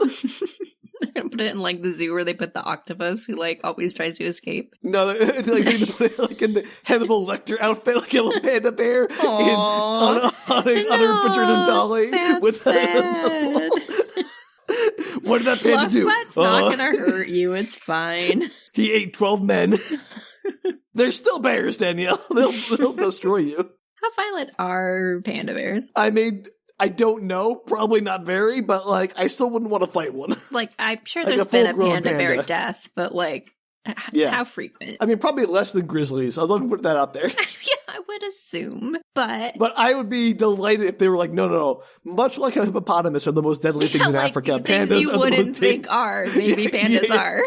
They're going to put it in like the zoo where they put the octopus who like always tries to escape. No, they're going to put it like in the Hannibal Lecter outfit, like a little panda bear on a refrigerator dolly. Sad. What did that panda do? Fluffbutt's not going to hurt you. It's fine. He ate 12 men. They're still bears, Danielle. They'll destroy you. How violent are panda bears? I mean, I don't know. Probably not very, but like, I still wouldn't want to fight one. Like, I'm sure there's been a panda bear death, but like, how frequent? I mean, probably less than grizzlies. I'd love to put that out there. Yeah, I would assume, but I would be delighted if they were like, no. Much like a hippopotamus are the most deadly things in Africa. Pandas you are wouldn't think are. Maybe pandas are.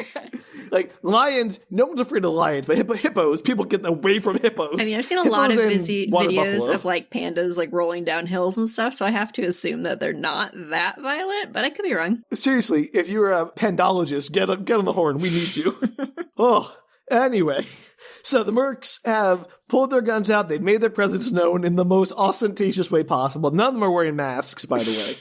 Like, lions, no one's afraid of lions, but hippos, people get away from hippos. I mean, I've seen a lot of videos of, like, pandas, like, rolling down hills and stuff, so I have to assume that they're not that violent, but I could be wrong. Seriously, if you're a pandologist, get on the horn. We need you. Anyway. So the mercs have pulled their guns out. They've made their presence known in the most ostentatious way possible. None of them are wearing masks, by the way.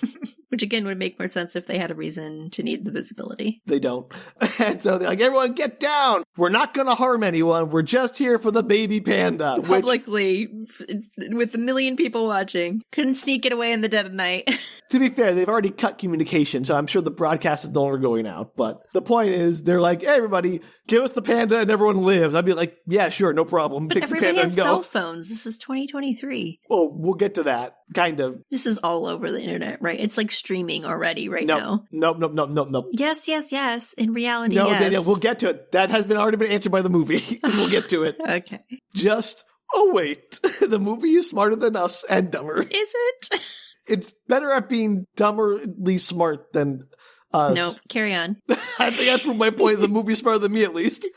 Which again would make more sense if they had a reason to need the visibility. They don't. And so they're like, everyone get down. We're not going to harm anyone. We're just here for the baby panda. Publicly, with 1 million people watching. Couldn't sneak it away in the dead of night. To be fair, they've already cut communication, so I'm sure the broadcast is no longer going out. But the point is, they're like, hey, everybody, give us the panda and everyone lives. I'd be like, yeah, sure, no problem. But Pick everybody the panda has and go. cell phones. This is 2023. Oh, we'll get to that. Kind of. This is all over the internet, right? It's like streaming already now. Nope. Yes. In reality, no, yes. Danielle, we'll get to it. That has already been answered by the movie. We'll get to it. Okay. Just, wait. The movie is smarter than us and dumber. Is it? It's better at being dumberly smart than us. No, carry on. I think I proved my point. The movie's smarter than me, at least.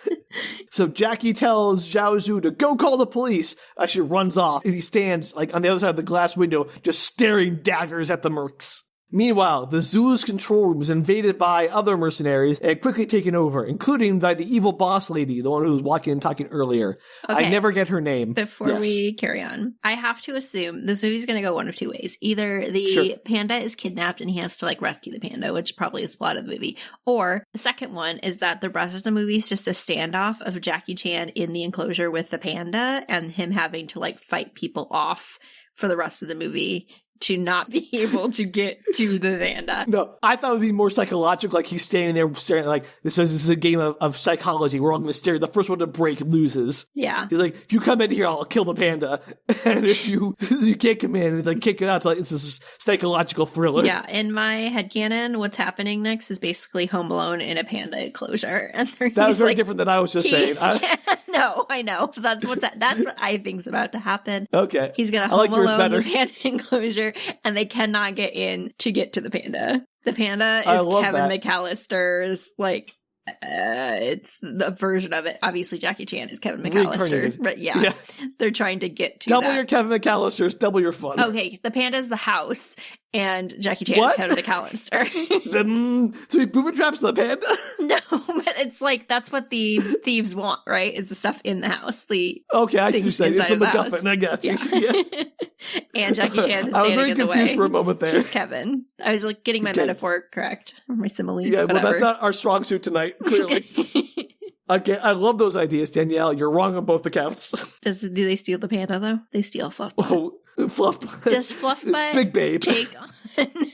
So Jackie tells Zhao Zhu to go call the police. She runs off, and he stands like on the other side of the glass window, just staring daggers at the mercs. Meanwhile, the zoo's control room is invaded by other mercenaries and quickly taken over, including by the evil boss lady, the one who was walking and talking earlier. Okay. I never get her name. Before we carry on, I have to assume this movie's going to go one of two ways. Either the panda is kidnapped and he has to like rescue the panda, which probably is the plot of the movie. Or the second one is that the rest of the movie is just a standoff of Jackie Chan in the enclosure with the panda and him having to like fight people off for the rest of the movie to not be able to get to the panda. No, I thought it would be more psychological, like he's standing there staring like, this is a game of psychology. We're all going to stare. The first one to break loses. Yeah. He's like, if you come in here, I'll kill the panda. And if you can't come in, it's like, kick it out. It's like, it's this psychological thriller. Yeah, in my headcanon, what's happening next is basically Home Alone in a panda enclosure. And that was very different than I was just saying. No, I know. That's what I think's about to happen. Okay. He's going to Home Alone in the panda enclosure, and they cannot get in to get to the panda. The panda is Kevin McAllister's, like, it's the version of it. Obviously, Jackie Chan is Kevin McAllister, but yeah, they're trying to get to double your Kevin McAllisters, double your fun. Okay, the panda is the house, and Jackie Chan is Kevin McAllister. So he booby traps the panda? No, but it's like that's what the thieves want, right? Is the stuff in the house. Okay, I see what you're saying. It's a MacGuffin. I got you. Yeah. And Jackie Chan is I was standing very in the way. confused for a moment there. He's Kevin. I was like getting my metaphor correct, or my simile. Yeah, whatever. Well, that's not our strong suit tonight. Clearly. Okay, I love those ideas, Danielle. You're wrong on both accounts. Do they steal the panda though? They steal Fluff. Oh, Fluff. Does Fluffbutt Big babe take on?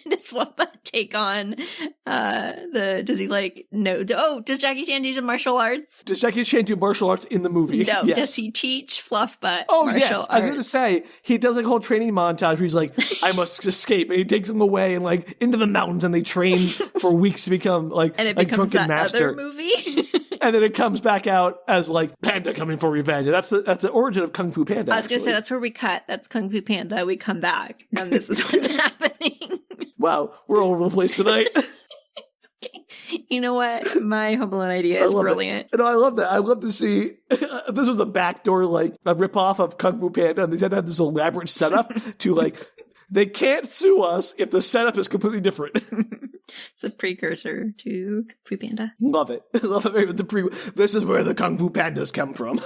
Does Fluffbutt take on does he like no? Does Jackie Chan teach him martial arts? Does Jackie Chan do martial arts in the movie? No. Yes. Does he teach Fluffbutt? Martial arts? I was going to say he does like a whole training montage where he's like, I must escape, and he takes him away and like into the mountains, and they train for weeks to become like and it like becomes drunken that master other movie. And then it comes back out as like Panda coming for revenge. That's the origin of Kung Fu Panda. I was going to say that's where we cut. That's Kung Fu Panda. We come back, and this is what's happening. Wow, we're all over the place tonight. You know what? My Home Alone idea is brilliant. No, I love that. I love to see this was a backdoor, like a ripoff of Kung Fu Panda, and they had to have this elaborate setup to like they can't sue us if the setup is completely different. It's a precursor to Kung Fu Panda. Love it. Love it. This is where the Kung Fu Pandas come from.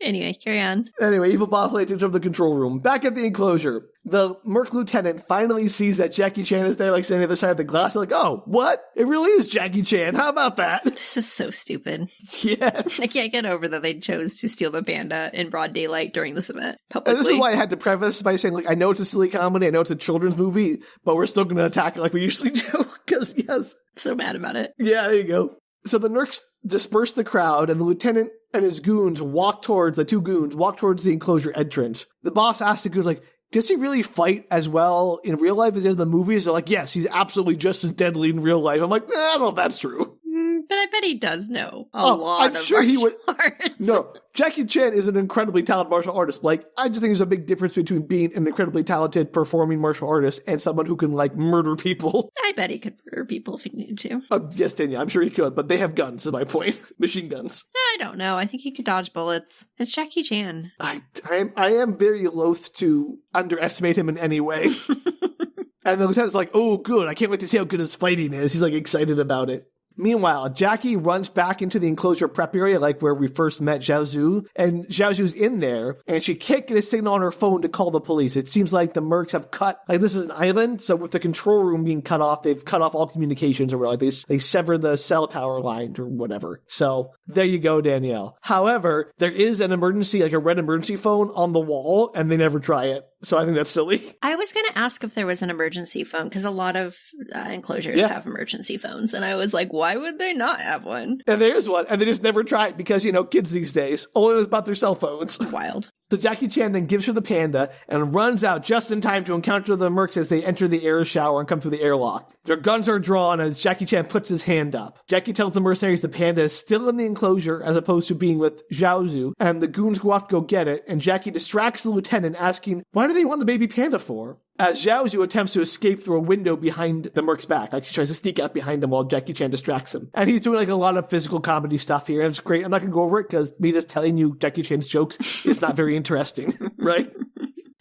Anyway, carry on. Anyway, evil boss lady takes over the control room. Back at the enclosure, the merc lieutenant finally sees that Jackie Chan is there, like standing on the other side of the glass. They're like, oh, what? It really is Jackie Chan. How about that? This is so stupid. Yeah. I can't get over that they chose to steal the panda in broad daylight during this event publicly. And this is why I had to preface by saying, like, I know it's a silly comedy, I know it's a children's movie, but we're still going to attack it like we usually do. Because, yes. So mad about it. Yeah, there you go. So the mercs disperse the crowd, and the lieutenant and his goons walk towards the enclosure entrance. The boss asks the goons, like, does he really fight as well in real life as in the movies? They're like, yes, he's absolutely just as deadly in real life. I'm like, I don't know if that's true. But I bet he does know a lot I'm sure he would. Arts. No, Jackie Chan is an incredibly talented martial artist. Like, I just think there's a big difference between being an incredibly talented performing martial artist and someone who can, like, murder people. I bet he could murder people if he needed to. Yes, Danielle, I'm sure he could, but they have guns, is my point. Machine guns. I don't know. I think he could dodge bullets. It's Jackie Chan. I am very loath to underestimate him in any way. And the lieutenant's like, oh, good. I can't wait to see how good his fighting is. He's, like, excited about it. Meanwhile, Jackie runs back into the enclosure prep area, like where we first met Zhao Zhu, and Zhao Zhu's in there, and she can't get a signal on her phone to call the police. It seems like the mercs have cut, like this is an island, so with the control room being cut off, they've cut off all communications or whatever. Like they severed the cell tower line or whatever. So there you go, Danielle. However, there is an emergency, like a red emergency phone on the wall, and they never try it. So I think that's silly. I was going to ask if there was an emergency phone, because a lot of enclosures have emergency phones. And I was like, why would they not have one? And there is one, and they just never try it because, kids these days, only about their cell phones. Wild. So Jackie Chan then gives her the panda and runs out just in time to encounter the mercs as they enter the air shower and come through the airlock. Their guns are drawn as Jackie Chan puts his hand up. Jackie tells the mercenaries the panda is still in the enclosure as opposed to being with Zhao Zhu, and the goons go off to go get it, and Jackie distracts the lieutenant asking, why do they want the baby panda for? As Zhao Zhu attempts to escape through a window behind the merc's back. Like, he tries to sneak out behind him while Jackie Chan distracts him. And he's doing, like, a lot of physical comedy stuff here, and it's great. I'm not going to go over it, because me just telling you Jackie Chan's jokes is not very interesting, right?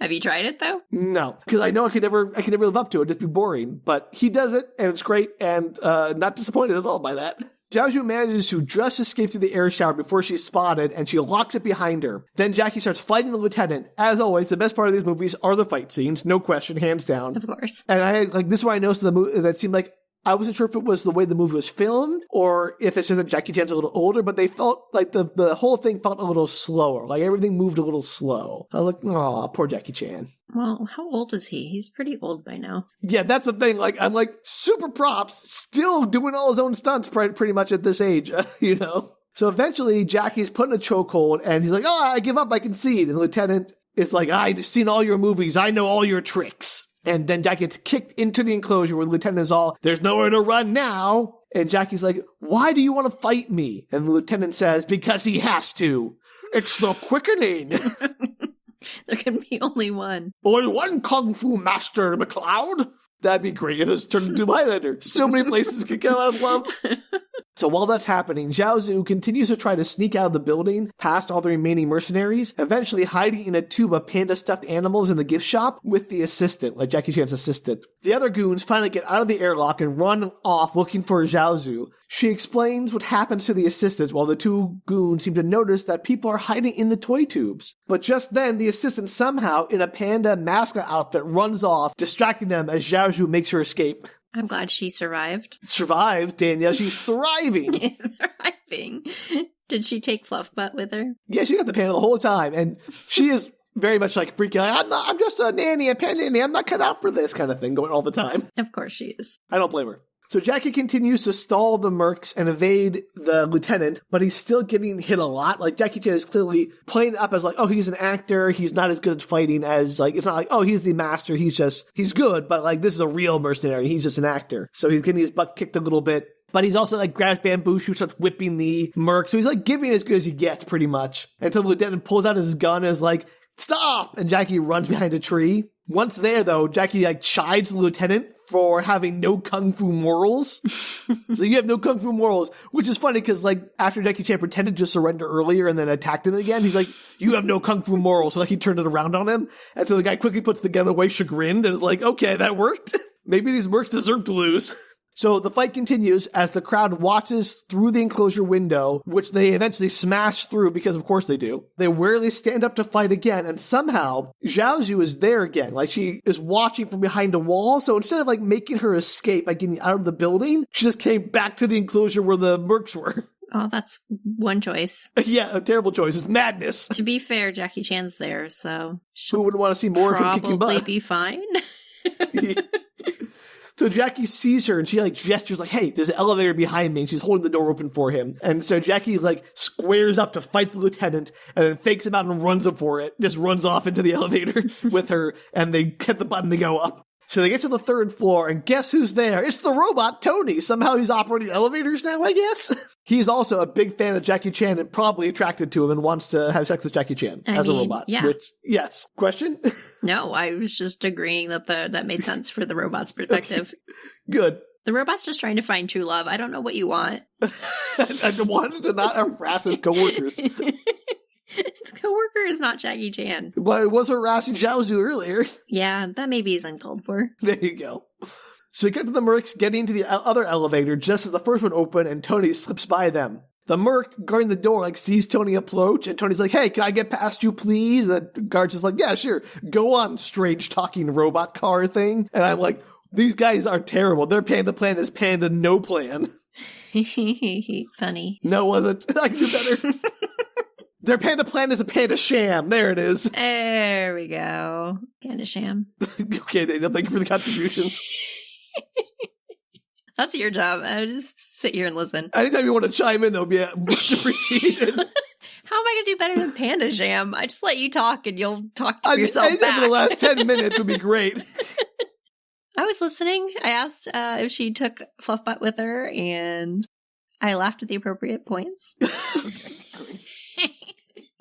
Have you tried it, though? No, because I know I could never live up to it. It'd be boring. But he does it, and it's great, and not disappointed at all by that. Zhao Zhu manages to just escape through the air shower before she's spotted, and she locks it behind her. Then Jackie starts fighting the lieutenant. As always, the best part of these movies are the fight scenes, no question, hands down. Of course. And this is why I noticed the movie that seemed like I wasn't sure if it was the way the movie was filmed or if it's just that Jackie Chan's a little older, but they felt like the whole thing felt a little slower. Like everything moved a little slow. I was like, aw, poor Jackie Chan. Well, how old is he? He's pretty old by now. Yeah, that's the thing. Like, I'm like, super props, still doing all his own stunts pretty much at this age, So eventually, Jackie's put in a chokehold, and he's like, I give up, I concede. And the lieutenant is like, I've seen all your movies, I know all your tricks. And then Jackie gets kicked into the enclosure where the lieutenant is all, there's nowhere to run now. And Jackie's like, why do you want to fight me? And the lieutenant says, because he has to. It's the quickening. There can be only one. Only one kung fu master, McLeod. That'd be great if it's turned into Highlander. So many places could go out of love. So while that's happening, Zhao Zhu continues to try to sneak out of the building past all the remaining mercenaries, eventually hiding in a tube of panda stuffed animals in the gift shop with the assistant, like Jackie Chan's assistant. The other goons finally get out of the airlock and run off looking for Zhao Zhu. She explains what happens to the assistant while the two goons seem to notice that people are hiding in the toy tubes. But just then, the assistant somehow, in a panda mascot outfit, runs off, distracting them as Zhao Zhu makes her escape. I'm glad she survived. Survived, Danielle. She's thriving. Thriving. Did she take Fluffbutt with her? Yeah, she got the panda the whole time. And she is very much like freaking out. I'm just a nanny, a panda nanny. I'm not cut out for this kind of thing going all the time. Of course she is. I don't blame her. So Jackie continues to stall the mercs and evade the lieutenant, but he's still getting hit a lot. Like, Jackie Chan is clearly playing it up as like, oh, he's an actor. He's not as good at fighting as like, it's not like, oh, he's the master. He's good, but like, this is a real mercenary. He's just an actor. So he's getting his butt kicked a little bit. But he's also like grabs bamboo shoots, starts whipping the merc. So he's like giving as good as he gets pretty much until the lieutenant pulls out his gun and is like, stop! And Jackie runs behind a tree. Once there, though, Jackie like chides the lieutenant for having no kung fu morals. So you have no kung fu morals, which is funny because like after Jackie Chan pretended to surrender earlier and then attacked him again, he's like, you have no kung fu morals. So like he turned it around on him. And so the guy quickly puts the gun away, chagrined, and is like, okay, that worked. Maybe these mercs deserve to lose. So the fight continues as the crowd watches through the enclosure window, which they eventually smash through because of course they do. They rarely stand up to fight again, and somehow Zhao Zhu is there again. Like, she is watching from behind a wall, so instead of like making her escape by getting out of the building, she just came back to the enclosure where the mercs were. Oh, that's one choice. Yeah, a terrible choice. It's madness. To be fair, Jackie Chan's there, so who wouldn't want to see more of him kicking butt? Probably be fine. So Jackie sees her and she like gestures like, hey, there's an elevator behind me, and she's holding the door open for him. And so Jackie like squares up to fight the lieutenant and then fakes him out and runs up for it. Just runs off into the elevator with her, and they hit the button to go up. So they get to the third floor, and guess who's there? It's the robot, Tony. Somehow he's operating elevators now, I guess. He's also a big fan of Jackie Chan and probably attracted to him and wants to have sex with Jackie Chan as a robot. Yeah. Which, yes. Question? No, I was just agreeing that that made sense for the robot's perspective. Okay. Good. The robot's just trying to find true love. I don't know what you want. I wanted to not harass his coworkers. His coworker is not Jackie Chan. But it was harassing Zhao Zhu earlier. Yeah, that maybe is uncalled for. There you go. So we get to the mercs getting into the other elevator just as the first one opened and Tony slips by them. The merc guarding the door sees Tony approach and Tony's like, hey, can I get past you, please? And the guard's just like, yeah, sure. Go on, strange talking robot car thing. And I'm like, these guys are terrible. Their Panda Plan is Panda No Plan. Funny. No, was it? I can do better. Their Panda Plan is a Panda Sham. There it is. There we go. Panda Sham. Okay, thank you for the contributions. That's your job. I just sit here and listen. Anytime you want to chime in, though, yeah, much appreciated. How am I going to do better than Panda Sham? I just let you talk and you'll talk to yourself anytime back. for the last 10 minutes would be great. I was listening. I asked if she took Fluffbutt with her, and I laughed at the appropriate points. Okay, great.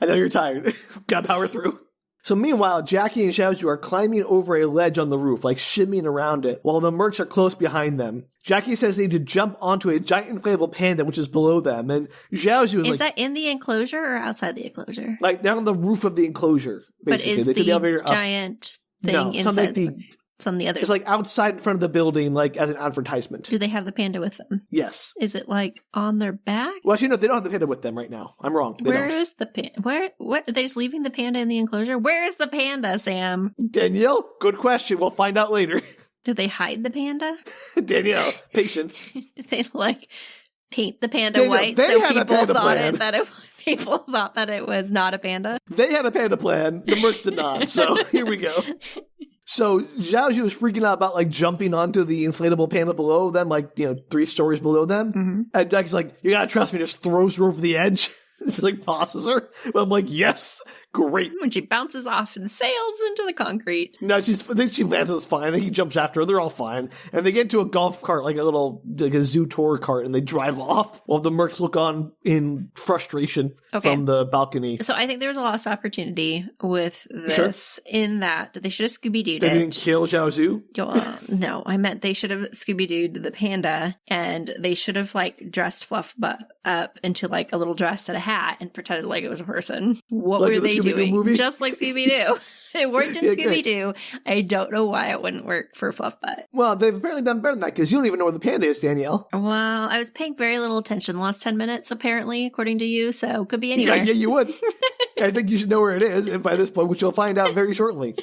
I know you're tired. Gotta power through. So meanwhile, Jackie and Xiaozu are climbing over a ledge on the roof, shimmying around it, while the mercs are close behind them. Jackie says they need to jump onto a giant inflatable panda, which is below them, and Xiaozu is that in the enclosure or outside the enclosure? They're on the roof of the enclosure, basically. But is they took the elevator giant thing no, inside? It's on the other. It's outside in front of the building, as an advertisement. Do they have the panda with them? Yes. Is it on their back? Well, actually, no, they don't have the panda with them right now. I'm wrong. Where is the panda? What? Are they just leaving the panda in the enclosure? Where is the panda, Sam? Danielle, good question. We'll find out later. Did they hide the panda? Danielle, patience. Did they paint the panda white so people thought that it was not a panda? They had a panda plan. The mercs did not. So here we go. So Xiaozu was freaking out about jumping onto the inflatable panda below them, 3 stories below them. Mm-hmm. And Jackie's like, you gotta trust me, just throws her over the edge. Just tosses her. But I'm like, yes, great. When she bounces off and sails into the concrete. No, I think she lands fine. I think he jumps after her. They're all fine. And they get into a golf cart, a zoo tour cart, and they drive off while the mercs look on in frustration from the balcony. So I think there was a lost opportunity with this in that they should have Scooby-Dooed They didn't kill Xiaozu? No, I meant they should have Scooby-Dooed the panda, and they should have dressed Fluffbutt up into a little dress and a hat and pretended like it was a person. What were they doing? Movie? Just like Scooby-Doo. It worked in Scooby-Doo. I don't know why it wouldn't work for Fluffbutt. Well, they've apparently done better than that because you don't even know where the panda is, Danielle. Well, I was paying very little attention the last 10 minutes, apparently, according to you, so could be anywhere. Yeah, you would. I think you should know where it is by this point, which you'll find out very shortly.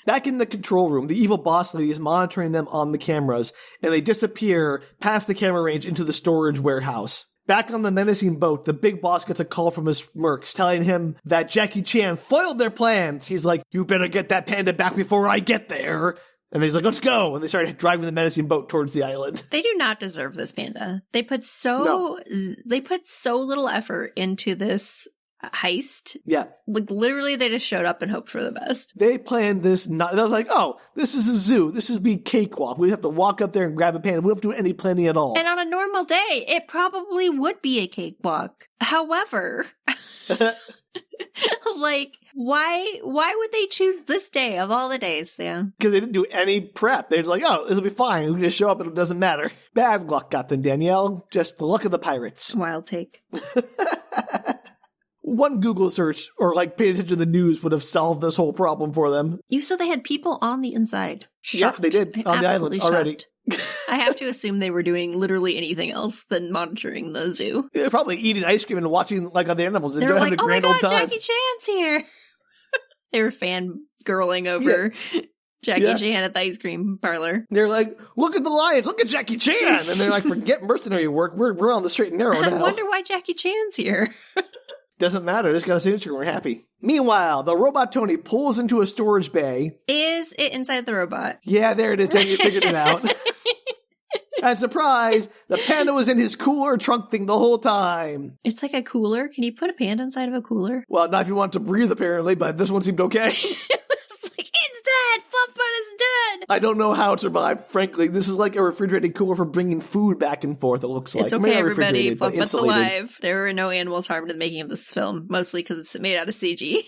Back in the control room, the evil boss lady is monitoring them on the cameras, and they disappear past the camera range into the storage warehouse. Back on the menacing boat, the big boss gets a call from his mercs telling him that Jackie Chan foiled their plans. He's like, you better get that panda back before I get there. And he's like, let's go. And they start driving the menacing boat towards the island. They do not deserve this panda. They put so little effort into this heist. Yeah. Literally, they just showed up and hoped for the best. They planned this not. I was like, oh, this is a zoo. This is be cakewalk. We have to walk up there and grab a panda. We don't have to do any planning at all. And on a normal day, it probably would be a cakewalk. However, why would they choose this day of all the days, Sam? Because they didn't do any prep. They're just like, oh, this will be fine. We can just show up and it doesn't matter. Bad luck got them, Danielle. Just the luck of the pirates. Wild take. One Google search or pay attention to the news would have solved this whole problem for them. You said they had people on the inside. Shocked. Yeah, they did on the island already. I have to assume they were doing literally anything else than monitoring the zoo. They're probably eating ice cream and watching other animals. They were like, oh my god, Jackie Chan's here. They were fangirling over Jackie Chan at the ice cream parlor. They're like, look at the lions, look at Jackie Chan. And they're like, forget mercenary work. We're on the straight and narrow now. I wonder why Jackie Chan's here. Doesn't matter. They just got a signature. We're happy. Meanwhile, the robot Tony pulls into a storage bay. Is it inside the robot? Yeah, there it is. Then you figured it out. And surprise, the panda was in his cooler trunk thing the whole time. It's like a cooler. Can you put a panda inside of a cooler? Well, not if you want to breathe, apparently, but this one seemed okay. It's like, it's dead. Fluffbutt is dead. I don't know how it survived, frankly. This is like a refrigerated cooler for bringing food back and forth, it looks like. It's okay, everybody. Fluffbutt's alive. There were no animals harmed in the making of this film, mostly because it's made out of CG.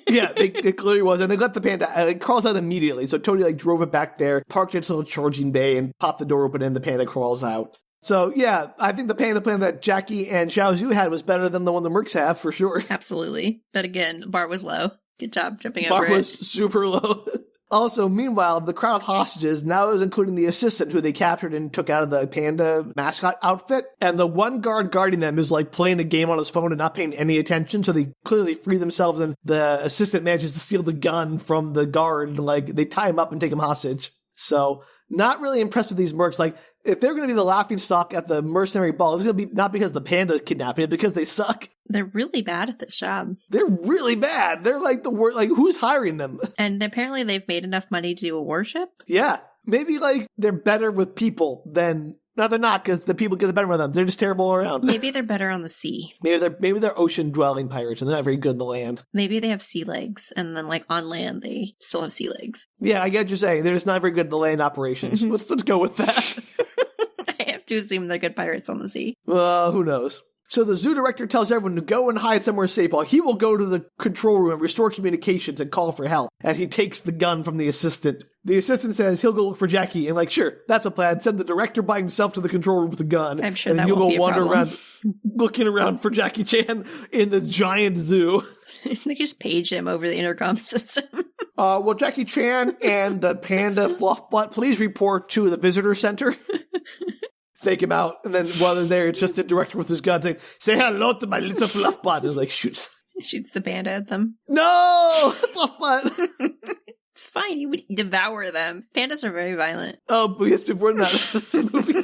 Yeah, it clearly was. And they let the panda, it crawls out immediately. So Tony drove it back there, parked it to a charging bay, and popped the door open, and the panda crawls out. So yeah, I think the panda plan that Jackie and Xiaozu had was better than the one the mercs have, for sure. Absolutely. But again, bar was low. Good job jumping over it. Bar was super low. Also, meanwhile, the crowd of hostages now is including the assistant who they captured and took out of the panda mascot outfit. And the one guard guarding them is like playing a game on his phone and not paying any attention. So they clearly free themselves, and the assistant manages to steal the gun from the guard. And like they tie him up and take him hostage. So not really impressed with these mercs. Like, if they're going to be the laughingstock at the mercenary ball, it's going to be not because the panda kidnapping it, because they suck. They're really bad at this job. They're really bad. They're like the worst. Like, who's hiring them? And apparently they've made enough money to do a warship. Yeah. Maybe like they're better with people than... No, they're not, because the people get the better with them. They're just terrible all around. Maybe they're better on the sea. Maybe they're ocean-dwelling pirates, and they're not very good on the land. Maybe they have sea legs, and then like on land they still have sea legs. Yeah, I get what you're saying. They're just not very good at the land operations. Let's go with that. I have to assume they're good pirates on the sea. Who knows? So the zoo director tells everyone to go and hide somewhere safe while he will go to the control room and restore communications and call for help. And he takes the gun from the assistant. The assistant says he'll go look for Jackie, and like, sure, that's a plan. Send the director by himself to the control room with the gun. I'm sure and that you'll won't go be a wander problem. around looking around for Jackie Chan in the giant zoo. They just page him over the intercom system. Well, Jackie Chan and the panda Fluffbutt, please report to the visitor center. Fake him out, and then while they're there, it's just the director with his gun saying, "Say hello to my little Fluffbutt." And like, shoots the panda at them. No! Fluffbutt! It's fine, you would devour them. Pandas are very violent. Oh, but yes, before that, this movie.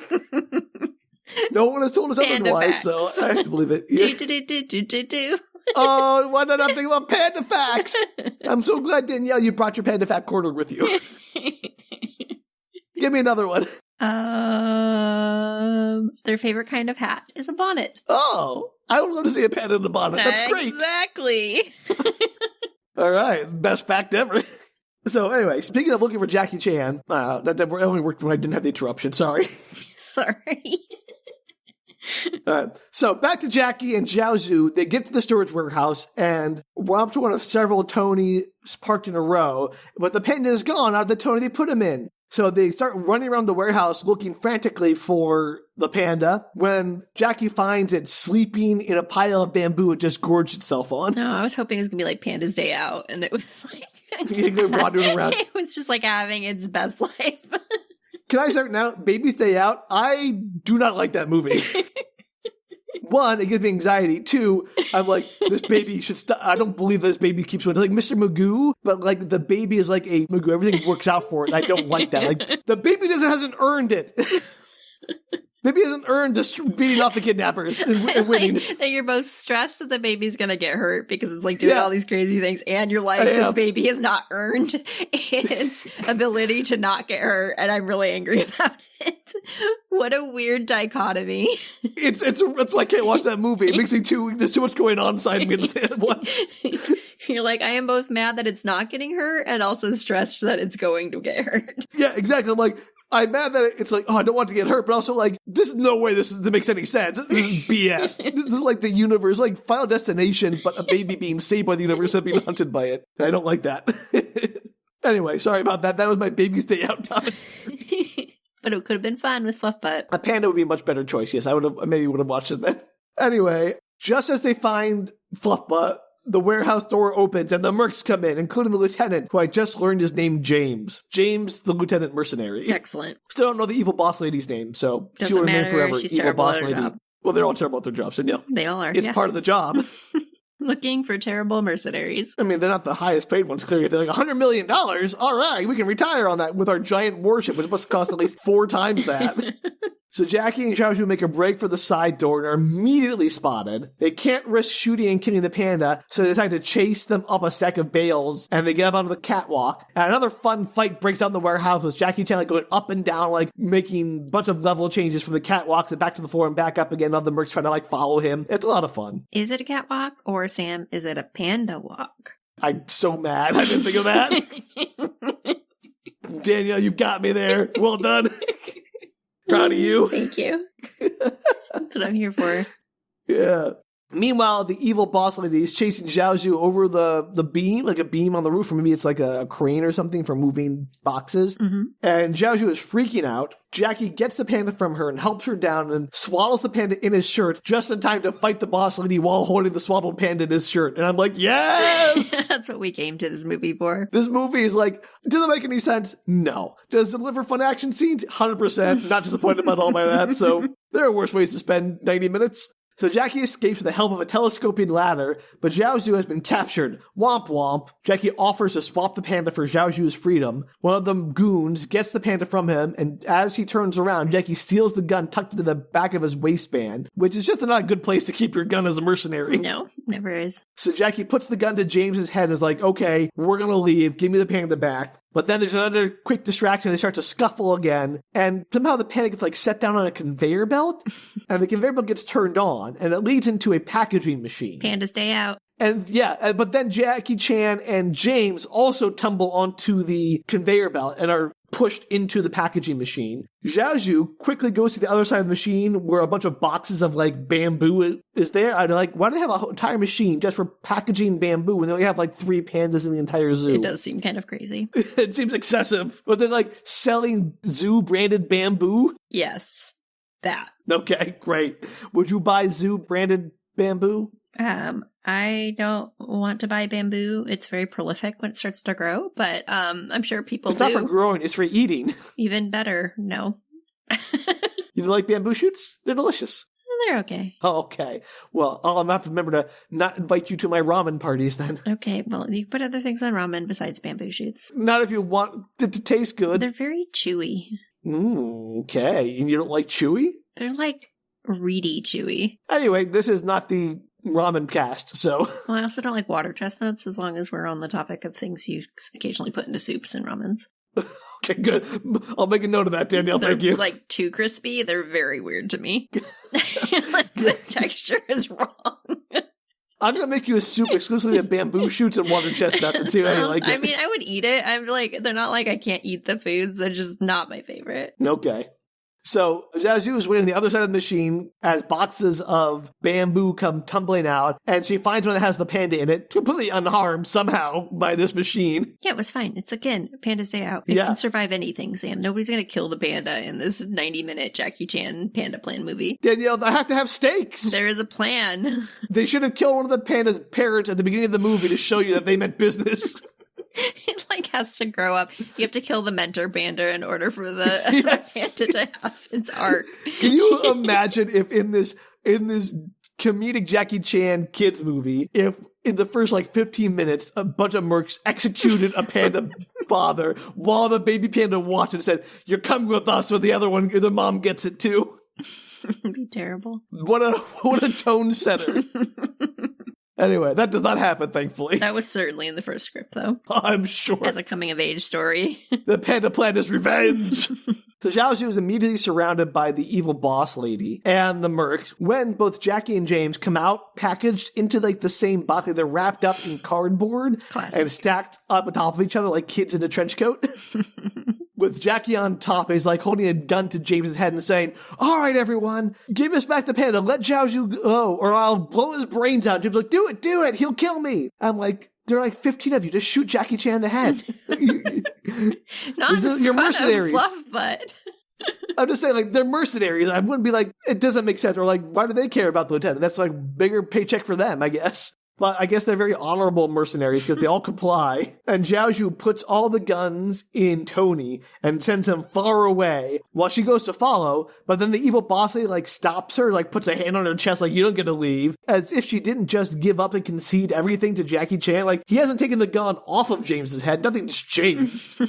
No one has told us Panda otherwise, facts. so I have to believe it. Yeah. Do. Oh, why did I not think about panda facts? I'm so glad, Danielle, you brought your panda fact corner with you. Give me another one. Their favorite kind of hat is a bonnet. Oh, I would love to see a panda in a bonnet. That's great. Exactly. All right, best fact ever. So anyway, speaking of looking for Jackie Chan, that only worked when I didn't have the interruption. Sorry. Sorry. So back to Jackie and Zhao Zhu. They get to the storage warehouse and we're up to one of several Tonys parked in a row, but the panda is gone out of the Tony they put him in. So they start running around the warehouse looking frantically for the panda when Jackie finds it sleeping in a pile of bamboo it just gorged itself on. No, I was hoping it was going to be like Panda's Day Out, and it was like... wandering around. It was just like having its best life. Can I start now? Baby's Day Out? I do not like that movie. One, it gives me anxiety. Two, I'm like, this baby should stop. I don't believe this baby keeps going. It's like Mr. Magoo, but like the baby is like a Magoo. Everything works out for it. And I don't like that. Like the baby hasn't earned it. Baby hasn't earned just beating off the kidnappers and winning. Like, that you're both stressed that the baby's going to get hurt because it's like doing all these crazy things, and you're like, this baby has not earned its ability to not get hurt, and I'm really angry about it. What a weird dichotomy. It's that's why I can't watch that movie. It makes me there's too much going on inside me at once. You're like, I am both mad that it's not getting hurt and also stressed that it's going to get hurt. Yeah, exactly. I'm like, I'm mad that it's like, oh, I don't want to get hurt, but also like, this is no way this makes any sense. This is BS. This is like the universe, like Final Destination, but a baby being saved by the universe and being hunted by it. I don't like that. Anyway, sorry about that. That was my Baby's Day Out time. But it could have been fun with Fluffbutt. A panda would be a much better choice. Yes, I would have watched it then. Anyway, just as they find Fluffbutt, the warehouse door opens and the mercs come in, including the lieutenant, who I just learned his name, James. James, the lieutenant mercenary. Excellent. Still don't know the evil boss lady's name, so doesn't she will matter. remain forever. She's evil terrible boss at her lady. job. Well, they're all terrible at their jobs, Danielle. They all are. It's part of the job. Looking for terrible mercenaries. I mean, they're not the highest paid ones, clearly. They're like, $100 million? All right, we can retire on that with our giant warship, which must cost at least 4 times that. So Jackie and Zhao Zhu make a break for the side door and are immediately spotted. They can't risk shooting and killing the panda, so they decide to chase them up a stack of bales, and they get up onto the catwalk. And another fun fight breaks out in the warehouse with Jackie Chan like going up and down, like making a bunch of level changes from the catwalks and back to the floor and back up again. Other mercs trying to like follow him. It's a lot of fun. Is it a catwalk, or Sam, is it a panda walk? I'm so mad. I didn't think of that. Danielle, you've got me there. Well done. Proud of you. Thank you. That's what I'm here for. Yeah. Meanwhile, the evil boss lady is chasing Zhaozhu over the beam, like a beam on the roof, or maybe it's like a crane or something for moving boxes. And Zhaozhu is freaking out. Jackie gets the panda from her and helps her down and swallows the panda in his shirt just in time to fight the boss lady while holding the swaddled panda in his shirt. And I'm like, yes! That's what we came to this movie for. This movie is like, doesn't make any sense? No. Does it deliver fun action scenes? 100%. Not disappointed at all by that. So there are worse ways to spend 90 minutes. So Jackie escapes with the help of a telescoping ladder, but Zhaozhu has been captured. Womp womp. Jackie offers to swap the panda for Zhaozhu's freedom. One of them goons gets the panda from him, and as he turns around, Jackie steals the gun tucked into the back of his waistband, which is just not a good place to keep your gun as a mercenary. No, never is. So Jackie puts the gun to James's head and is like, okay, we're gonna leave. Give me the panda back. But then there's another quick distraction. They start to scuffle again. And somehow the panda gets like set down on a conveyor belt. And the conveyor belt gets turned on. And it leads into a packaging machine. Panda stay out. And yeah, but then Jackie Chan and James also tumble onto the conveyor belt and are pushed into the packaging machine. Zhaozhu quickly goes to the other side of the machine where a bunch of boxes of like bamboo is there. I'm like, why do they have an entire machine just for packaging bamboo when they only have like 3 pandas in the entire zoo? It does seem kind of crazy. It seems excessive. But they're like selling zoo branded bamboo? Yes, that. Okay, great. Would you buy zoo branded bamboo? I don't want to buy bamboo. It's very prolific when it starts to grow, but I'm sure people do. It's not for growing, it's for eating. Even better, no. You like bamboo shoots? They're delicious. They're okay. Oh, okay. Well, I'll have to remember to not invite you to my ramen parties then. Okay, well, you can put other things on ramen besides bamboo shoots. Not if you want it to taste good. They're very chewy. Okay. And you don't like chewy? They're like reedy chewy. Anyway, this is not the ramen cast, so. Well, I also don't like water chestnuts, as long as we're on the topic of things you occasionally put into soups and ramens. Okay, good. I'll make a note of that, Danielle. They're thank you. Like too crispy. They're very weird to me. Like, the texture is wrong. I'm going to make you a soup exclusively of bamboo shoots and water chestnuts and see how you like it. I mean, I would eat it. I'm like, they're not like I can't eat the foods. They're just not my favorite. Okay. So Zhaozhu is waiting on the other side of the machine as boxes of bamboo come tumbling out, and she finds one that has the panda in it, completely unharmed somehow by this machine. Yeah, it was fine. It's, again, Panda stay out. It can survive anything, Sam. Nobody's going to kill the panda in this 90-minute Jackie Chan Panda Plan movie. Danielle, I have to have stakes. There is a plan. They should have killed one of the panda's parents at the beginning of the movie to show you that they meant business. It like has to grow up. You have to kill the mentor panda in order for the panda to have its arc. Can you imagine if in this comedic Jackie Chan kids movie, if in the first like 15 minutes a bunch of mercs executed a panda father while the baby panda watched and said, "You're coming with us," or the other one, the mom gets it too. It'd be terrible. What a tone setter. Anyway, that does not happen, thankfully. That was certainly in the first script, though. I'm sure. As a coming-of-age story. The Panda Plan is revenge! So Zhaozhu is immediately surrounded by the evil boss lady and the mercs when both Jackie and James come out packaged into like the same box. They're wrapped up in cardboard and stacked up on top of each other like kids in a trench coat. With Jackie on top, he's like holding a gun to James's head and saying, "All right, everyone, give us back the panda. Let Zhaozhu go, or I'll blow his brains out." James is like, do it. He'll kill me. I'm like, there are like 15 of you. Just shoot Jackie Chan in the head. You're mercenaries. Fluff butt. I'm just saying, like, they're mercenaries. I wouldn't be like, it doesn't make sense. Or like, why do they care about the lieutenant? That's like bigger paycheck for them, I guess. But I guess they're very honorable mercenaries because they all comply. And Zhaozhu puts all the guns in Tony and sends him far away while she goes to follow. But then the evil boss lady like stops her, like puts a hand on her chest like, "You don't get to leave." As if she didn't just give up and concede everything to Jackie Chan. Like, he hasn't taken the gun off of James's head. Nothing's changed.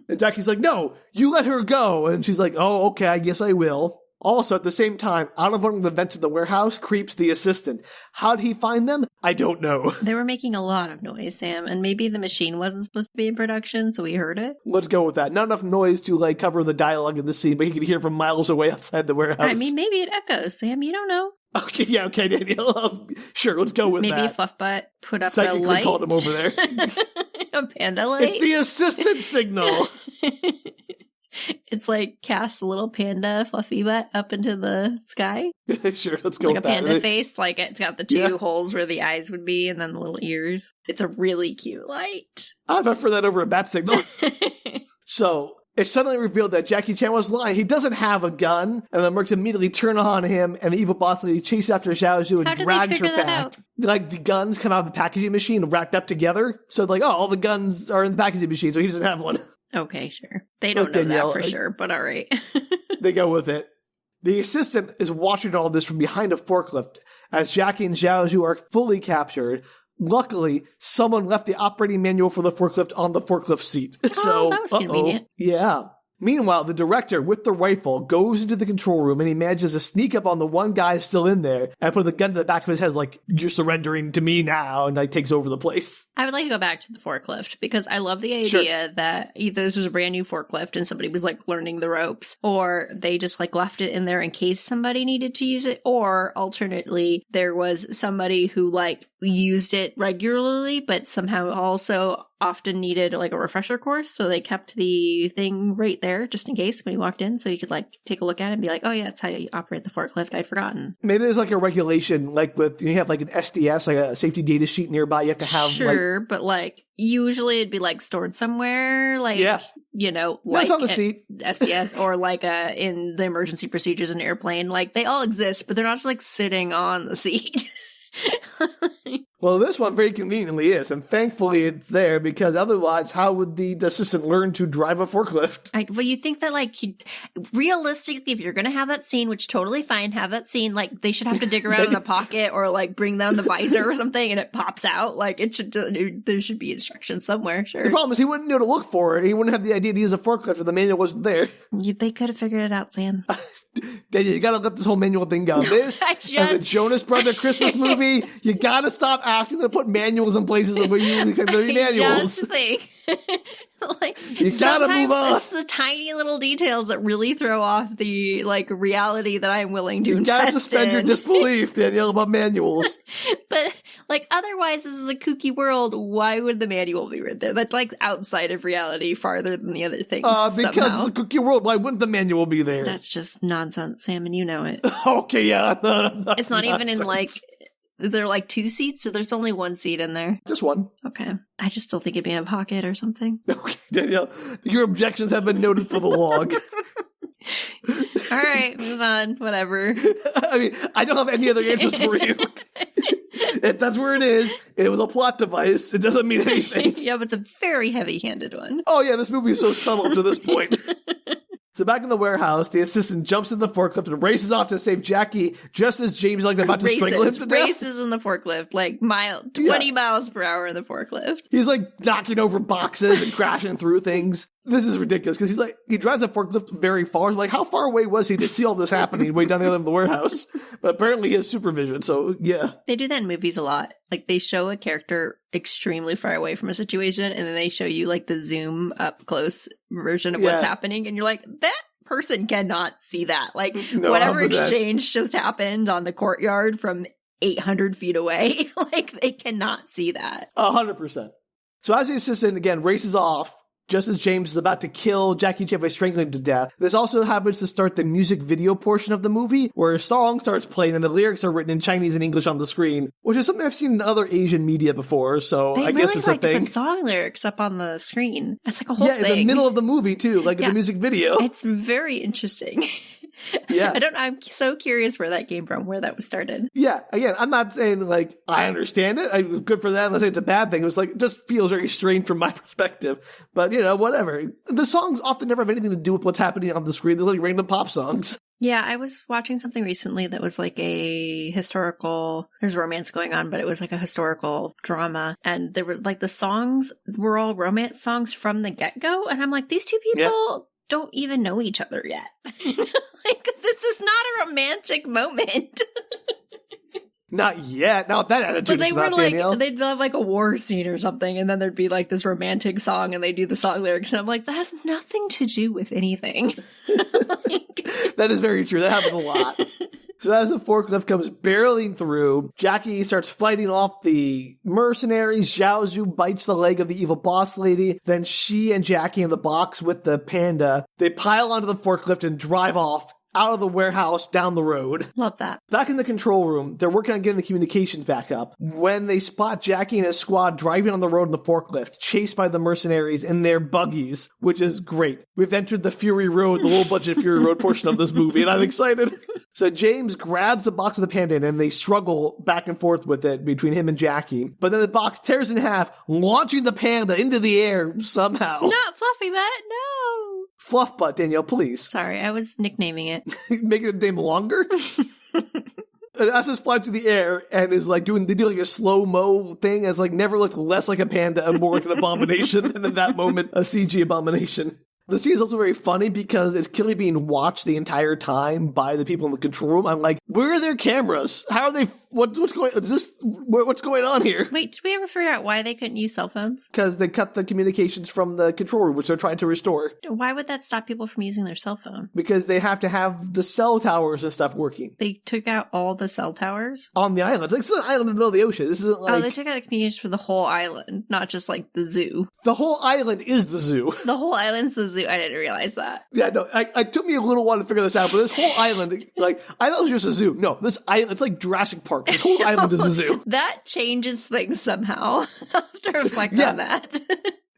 And Jackie's like, "No, you let her go." And she's like, "Oh, okay, I guess I will." Also, at the same time, out of one of the vents of the warehouse creeps the assistant. How'd he find them? I don't know. They were making a lot of noise, Sam, and maybe the machine wasn't supposed to be in production, so we heard it. Let's go with that. Not enough noise to, like, cover the dialogue in the scene, but you can hear from miles away outside the warehouse. I mean, maybe it echoes, Sam. You don't know. Okay, Danielle. Sure, let's go with that. Maybe Fluffbutt put up Psychically a light. called him over there. A panda light? It's the assistant signal. it's like cast a little panda fluffy butt up into the sky. Sure, let's go like with a that. panda face, like it's got the two holes where the eyes would be and then the little ears. It's a really cute light. I'd prefer that over a bat signal. So it's suddenly revealed that Jackie Chan was lying. He doesn't have a gun, and the mercs immediately turn on him, and the evil boss lady chases after Xiao Zhu and drags her back. Out? Like, the guns come out of the packaging machine wrapped up together. So, like, oh, all the guns are in the packaging machine, so he doesn't have one. Okay, sure. They don't know Danielle, that for sure, but all right. They go with it. The assistant is watching all this from behind a forklift as Jackie and Xiao Zhu are fully captured. Luckily, someone left the operating manual for the forklift on the forklift seat. So, that was convenient. Yeah. Meanwhile, the director, with the rifle, goes into the control room and he manages to sneak up on the one guy still in there and put the gun to the back of his head like, you're surrendering to me now, and like takes over the place. I would like to go back to the forklift because I love the idea that either this was a brand new forklift and somebody was like learning the ropes, or they just like left it in there in case somebody needed to use it, or alternately, there was somebody who like used it regularly but somehow also often needed like a refresher course, so they kept the thing right there just in case when you walked in, so you could like take a look at it and be like, oh yeah, that's how you operate the forklift, I'd forgotten. Maybe there's like a regulation, like with, you have like an SDS, like a safety data sheet nearby, you have to have sure, but like usually it'd be like stored somewhere, like you know, like it's on the seat. SDS or like in the emergency procedures in an airplane, like they all exist, but they're not just like sitting on the seat. Well, this one very conveniently is, and thankfully it's there, because otherwise, how would the assistant learn to drive a forklift? Well, you think that, like, realistically, if you're going to have that scene, which totally fine, have that scene, like, they should have to dig around in a pocket or, like, bring down the visor or something and it pops out. Like, there should be instructions somewhere, sure. The problem is he wouldn't know to look for it. He wouldn't have the idea to use a forklift if the manual wasn't there. They could have figured it out, Sam. Danielle, you gotta let this whole manual thing go. This and the Jonas Brother Christmas movie, you gotta stop asking them to put manuals in places where you can do manuals. Just think. Like, you gotta move on. It's the tiny little details that really throw off the like reality that I'm willing to invest in. You gotta suspend your disbelief, Danielle, about manuals. But like, otherwise, this is a kooky world. Why would the manual be written there? That's like outside of reality, farther than the other things. Because it's a kooky world. Why wouldn't the manual be there? That's just nonsense, Sam, and you know it. Okay, yeah. It's not even in like. There are like 2 seats, so there's only 1 seat in there. Just one. Okay. I just still think it'd be in a pocket or something. Okay, Danielle, your objections have been noted for the log. All right, move on. Whatever. I mean, I don't have any other answers for you. If that's where it is, it was a plot device. It doesn't mean anything. Yeah, but it's a very heavy-handed one. Oh yeah, this movie is so subtle to this point. So back in the warehouse, the assistant jumps in the forklift and races off to save Jackie just as James is like about to strangle him to death. Races in the forklift, like 20 miles per hour in the forklift. He's like knocking over boxes and crashing through things. This is ridiculous because he drives a forklift very far. I'm like, how far away was he to see all this happening way down the other end of the warehouse? But apparently he has supervision, so yeah. They do that in movies a lot. Like they show a character extremely far away from a situation and then they show you like the zoom up close version of what's happening and you're like, that person cannot see that. Like whatever exchange just happened on the courtyard from 800 feet away, like they cannot see that. 100%. So as the assistant again races off, just as James is about to kill Jackie Chan by strangling him to death, this also happens to start the music video portion of the movie, where a song starts playing and the lyrics are written in Chinese and English on the screen, which is something I've seen in other Asian media before, so I guess it's a thing. They song lyrics up on the screen. It's like a whole thing. Yeah, in the middle of the movie, too, like in the music video. It's very interesting. Yeah. I'm so curious where that came from, where that was started. Yeah, again, I'm not saying, like, I understand it. Good for them. I'm not saying it's a bad thing. It was like, it just feels very strange from my perspective. But, you know, whatever. The songs often never have anything to do with what's happening on the screen. They're like random pop songs. Yeah, I was watching something recently that was like a historical, there's romance going on, but it was like a historical drama. And there were like the songs were all romance songs from the get-go. And I'm like, these two people don't even know each other yet. Like, this is not a romantic moment. Not yet. Not that attitude. But they were like, Danielle. They'd have like a war scene or something, and then there'd be like this romantic song, and they do the song lyrics, and I'm like, that has nothing to do with anything. That is very true. That happens a lot. So as the forklift comes barreling through, Jackie starts fighting off the mercenaries. Zhu bites the leg of the evil boss lady. Then she and Jackie in the box with the panda, they pile onto the forklift and drive off out of the warehouse down the road. Love that. Back in the control room, they're working on getting the communications back up when they spot Jackie and his squad driving on the road in the forklift, chased by the mercenaries in their buggies, which is great. We've entered the Fury Road, the low-budget Fury Road portion of this movie, and I'm excited. So James grabs the box with the panda in, and they struggle back and forth with it between him and Jackie. But then the box tears in half, launching the panda into the air somehow. Not Fluffy Butt, no! Fluff Butt, Danielle, please. Sorry, I was nicknaming it. Making the name longer? And as it's flying through the air and is like they do like a slow-mo thing, and it's like never looked less like a panda and more like an abomination than in that moment, a CG abomination. The scene is also very funny because it's clearly being watched the entire time by the people in the control room. I'm like, where are their cameras? How are they? What's going? What's going on here? Wait, did we ever figure out why they couldn't use cell phones? Because they cut the communications from the control room, which they're trying to restore. Why would that stop people from using their cell phone? Because they have to have the cell towers and stuff working. They took out all the cell towers? On the island. It's an island in the middle of the ocean. This isn't like... Oh, they took out the communications for the whole island, not just like the zoo. The whole island is the zoo. The whole island's the zoo. I didn't realize that. Yeah, no, it took me a little while to figure this out, but this whole island, like, I thought it was just a zoo. No, this island, it's like Jurassic Park. This whole island is a zoo. That changes things somehow. I'll have to reflect on that.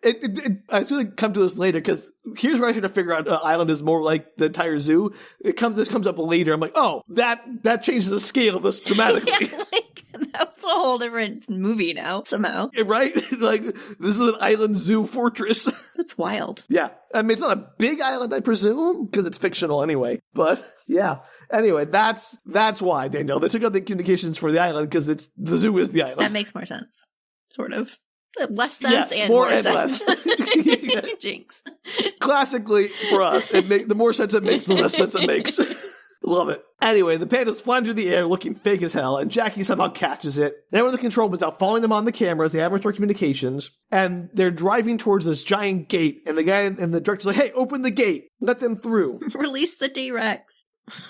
I was going to come to this later, because here's where I should have figured out island is more like the entire zoo. This comes up later. I'm like, oh, that changes the scale of this dramatically. Yeah, like, that was a whole different movie now, somehow. Right? Like, this is an island zoo fortress. That's wild. Yeah. I mean, it's not a big island, I presume, because it's fictional anyway. But, yeah. Anyway, that's why, Danielle. They took out the communications for the island, because the zoo is the island. That makes more sense. Sort of. Less sense and more sense. Yeah. Jinx. Classically, for us, the more sense it makes, the less sense it makes. Love it. Anyway, the panda's flying through the air looking fake as hell, and Jackie somehow catches it. And everyone in the control room is now following them on the cameras. They have restore communications, and they're driving towards this giant gate. And the guy and the director's like, hey, open the gate. Let them through. Release the T-Rex.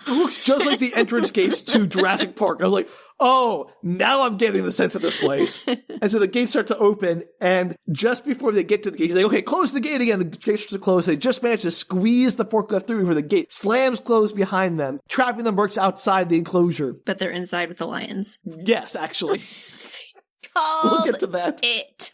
It looks just like the entrance gates to Jurassic Park. I was like, oh, now I'm getting the sense of this place. And so the gates start to open, and just before they get to the gate, he's like, okay, close the gate again. The gate starts to close. They just manage to squeeze the forklift through before the gate slams closed behind them, trapping the mercs outside the enclosure. But they're inside with the lions. Yes, actually. We'll get to that. It.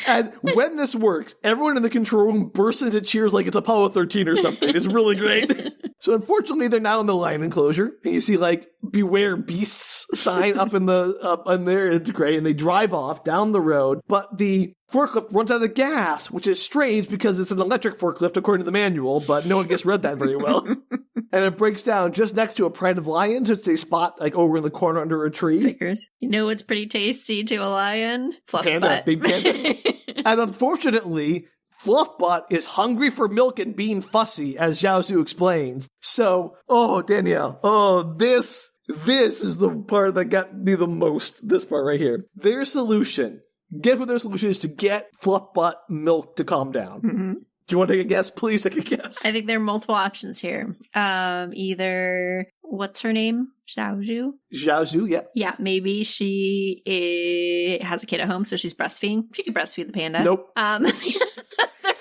And when this works, everyone in the control room bursts into cheers like it's Apollo 13 or something. It's really great. So unfortunately, they're now in the lion enclosure, and you see like "Beware Beasts" sign up in there. It's great, and they drive off down the road. But the forklift runs out of gas, which is strange because it's an electric forklift according to the manual. But no one gets read that very well. And it breaks down just next to a pride of lions, which they spot like over in the corner under a tree. Figures. You know what's pretty tasty to a lion? Fluff panda, butt. Big panda. And unfortunately, Fluffbutt is hungry for milk and being fussy, as Zhu explains. So, Danielle, this is the part that got me the most, this part right here. Their solution, guess what their solution is to get Fluffbutt milk to calm down? Mm-hmm. Do you want to take a guess? Please take a guess. I think there are multiple options here. Either, what's her name? Zhu? Zhu, yeah. Yeah, maybe she has a kid at home, so she's breastfeeding. She could breastfeed the panda. Nope.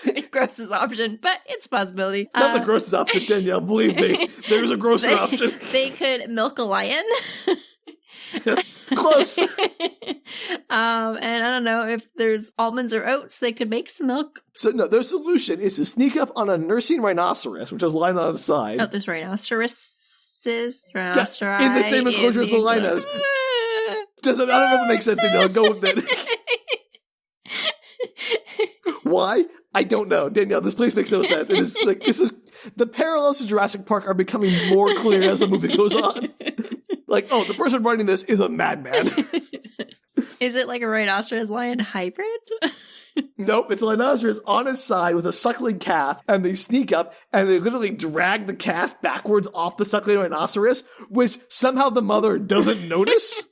The grossest option, but it's a possibility. Not the grossest option, Danielle. Believe me. There's a grosser option. They could milk a lion. Close. And I don't know if there's almonds or oats, they could make some milk. So no, their solution is to sneak up on a nursing rhinoceros, which is lying on its side. Oh, there's rhinoceroses? In the same enclosure as the lions. I don't know if it makes sense. Go with it. Why? I don't know. Danielle, this place makes no sense. It is like the parallels to Jurassic Park are becoming more clear as the movie goes on. Like, the person writing this is a madman. Is it like a rhinoceros lion hybrid? Nope, it's a rhinoceros on its side with a suckling calf, and they sneak up and they literally drag the calf backwards off the suckling rhinoceros, which somehow the mother doesn't notice.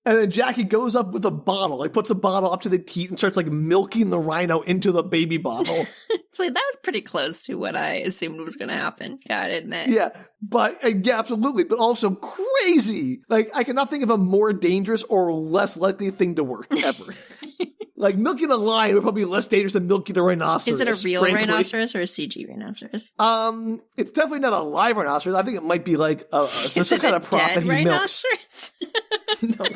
And then Jackie goes up with a bottle, like puts a bottle up to the teat and starts like milking the rhino into the baby bottle. It's like, that was pretty close to what I assumed was going to happen. Gotta admit. Yeah, but yeah, absolutely. But also crazy. Like, I cannot think of a more dangerous or less likely thing to work ever. Like, milking a lion would probably be less dangerous than milking a rhinoceros. Is it a real frankly. rhinoceros or a CG rhinoceros? It's definitely not a live rhinoceros. I think it might be like some kind of prop that he milks. No,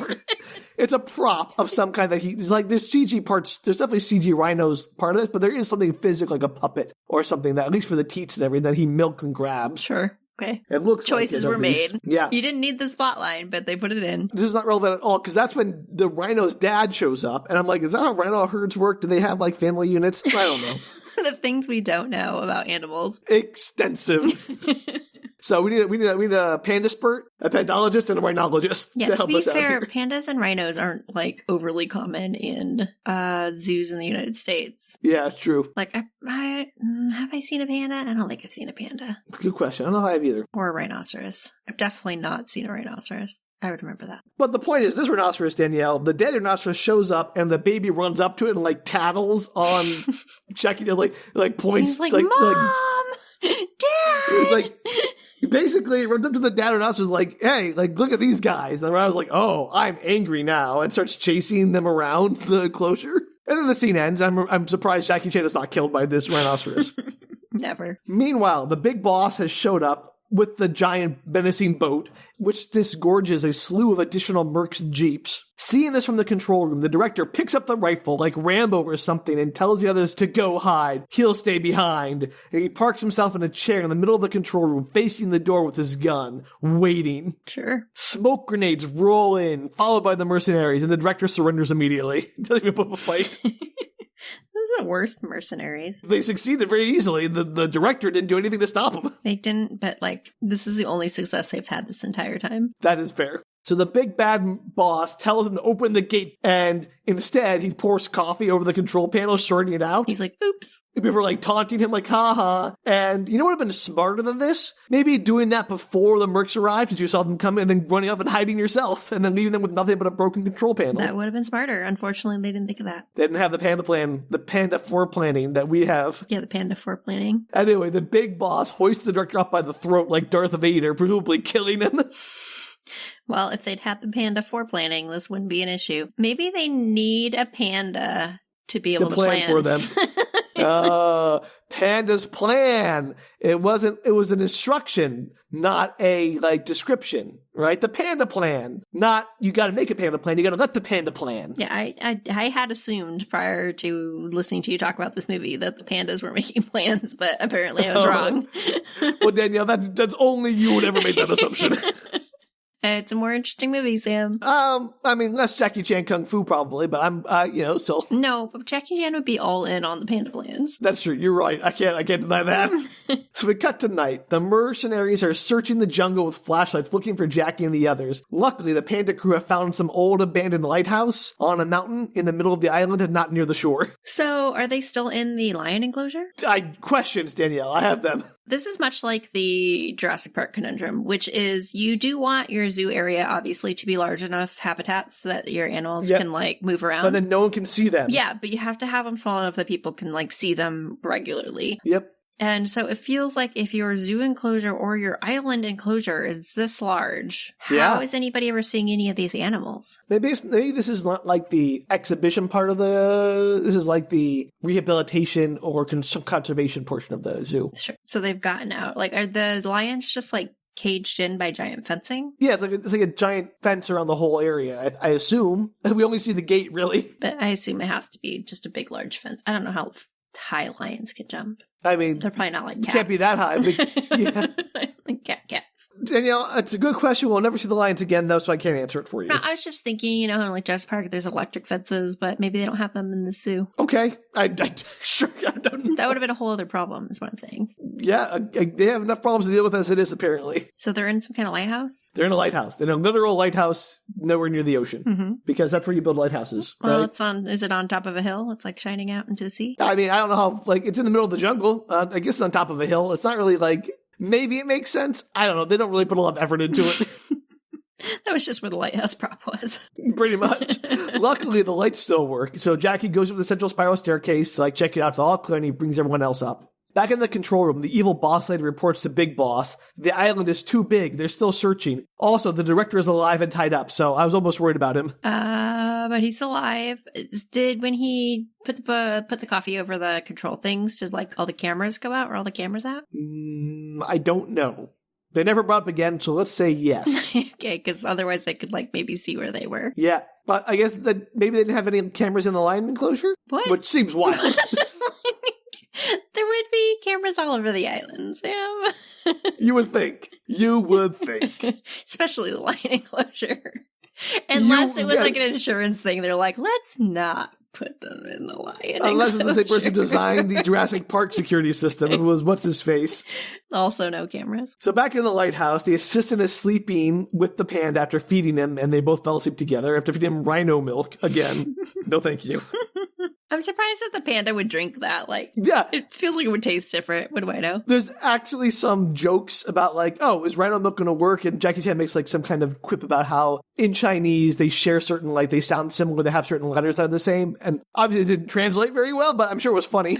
it's a prop of some kind that he's like, there's CG parts, there's definitely CG rhinos part of this, but there is something physical, like a puppet or something that, at least for the teats and everything, that he milks and grabs. Sure. Okay. It looks choices like it, were made. Yeah. You didn't need the spotlight, but they put it in. This is not relevant at all, because that's when the rhino's dad shows up, and I'm like, is that how rhino herds work? Do they have like family units? I don't know. The things we don't know about animals. Extensive. So we need a panda spurt, a pandologist, and a rhinologist to help us out. To be fair, pandas and rhinos aren't like overly common in zoos in the United States. Yeah, true. Like, have I seen a panda? I don't think I've seen a panda. Good question. I don't know if I have either. Or a rhinoceros. I've definitely not seen a rhinoceros. I would remember that. But the point is, this rhinoceros, Danielle, the dead rhinoceros shows up, and the baby runs up to it and like tattles on Jackie, like points. He's like, Mom! Dad! Like, basically, runs up to the dad rhinoceros like, hey, like, look at these guys. And I was like, oh, I'm angry now, and starts chasing them around the enclosure. And then the scene ends. I'm surprised Jackie Chan is not killed by this rhinoceros. Never. Meanwhile, the big boss has showed up with the giant menacing boat, which disgorges a slew of additional mercs and jeeps. Seeing this from the control room, the director picks up the rifle like Rambo or something and tells the others to go hide. He'll stay behind. And he parks himself in a chair in the middle of the control room, facing the door with his gun, waiting. Sure. Smoke grenades roll in, followed by the mercenaries, and the director surrenders immediately. Doesn't even put up a fight. Those are the worst mercenaries. They succeeded very easily. The director didn't do anything to stop them. They didn't, but like, this is the only success they've had this entire time. That is fair. So the big bad boss tells him to open the gate, and instead he pours coffee over the control panel, sorting it out. He's like, oops. People were like taunting him, like, haha. And you know what would have been smarter than this? Maybe doing that before the mercs arrived, as you saw them come in, and then running off and hiding yourself, and then leaving them with nothing but a broken control panel. That would have been smarter. Unfortunately, they didn't think of that. They didn't have the Panda Plan, the Panda 4 planning that we have. Yeah, the Panda 4 planning. Anyway, the big boss hoists the director up by the throat like Darth Vader, presumably killing him. Well, if they'd had the Panda 4 planning, this wouldn't be an issue. Maybe they need a panda to be able to plan for them. Panda's plan. It was an instruction, not a like description, right? The Panda Plan. Not you got to make a Panda Plan. You got to let the Panda plan. Yeah, I had assumed prior to listening to you talk about this movie that the pandas were making plans, but apparently I was wrong. Well, Danielle, that's only you would ever make that assumption. It's a more interesting movie, Sam. I mean, less Jackie Chan Kung Fu probably, but I'm, still. No, but Jackie Chan would be all in on the Panda plans. That's true. You're right. I can't deny that. So we cut to night. The mercenaries are searching the jungle with flashlights, looking for Jackie and the others. Luckily, the Panda crew have found some old abandoned lighthouse on a mountain in the middle of the island and not near the shore. So, are they still in the lion enclosure? Questions, Danielle. I have them. This is much like the Jurassic Park conundrum, which is you do want your zoo area, obviously, to be large enough habitats that your animals can, like, move around. But then no one can see them. Yeah, but you have to have them small enough that people can, like, see them regularly. Yep. And so it feels like if your zoo enclosure or your island enclosure is this large, how is anybody ever seeing any of these animals? Maybe this is not like the exhibition part of this is like the rehabilitation or conservation portion of the zoo. Sure. So they've gotten out. Like, are the lions just like caged in by giant fencing? Yeah, it's like a giant fence around the whole area, I assume. And we only see the gate, really. But I assume it has to be just a big, large fence. I don't know how high lions can jump. I mean, they're probably not like cats. Can't be that high. But yeah. Like cats. Danielle, it's a good question. We'll never see the lions again, though, so I can't answer it for you. No, I was just thinking, in like Jurassic Park, there's electric fences, but maybe they don't have them in the zoo. Okay. I don't know. That would have been a whole other problem, is what I'm saying. Yeah, they have enough problems to deal with as it is, apparently. So they're in some kind of lighthouse? They're in a lighthouse. They're in a literal lighthouse nowhere near the ocean, because that's where you build lighthouses, well, right? Is it on top of a hill? It's like shining out into the sea? I mean, I don't know how, it's in the middle of the jungle. I guess it's on top of a hill. It's not really maybe it makes sense. I don't know. They don't really put a lot of effort into it. That was just where the lighthouse prop was. Pretty much. Luckily, the lights still work. So Jackie goes up the central spiral staircase to check it out. It's all clear, and he brings everyone else up. Back in the control room, the evil boss lady reports to Big Boss. The island is too big. They're still searching. Also, the director is alive and tied up, so I was almost worried about him. But he's alive. When he put the coffee over the control things, did all the cameras go out? Were all the cameras out? I don't know. They never brought up again, so let's say yes. Okay, because otherwise they could maybe see where they were. Yeah, but I guess that maybe they didn't have any cameras in the line enclosure? What? Which seems wild. There would be cameras all over the island, Sam. You would think. Especially the line enclosure. Unless it was an insurance thing. They're like, let's not put them in the lion enclosure. Unless it's the same person who designed the Jurassic Park security system. It was what's-his-face. Also no cameras. So back in the lighthouse, the assistant is sleeping with the panda after feeding him, and they both fell asleep together after feeding him rhino milk again. No thank you. I'm surprised that the panda would drink that. Yeah. It feels like it would taste different. What do I know? There's actually some jokes about is rhino milk going to work? And Jackie Chan makes some kind of quip about how in Chinese they share certain, they sound similar, they have certain letters that are the same. And obviously it didn't translate very well, but I'm sure it was funny.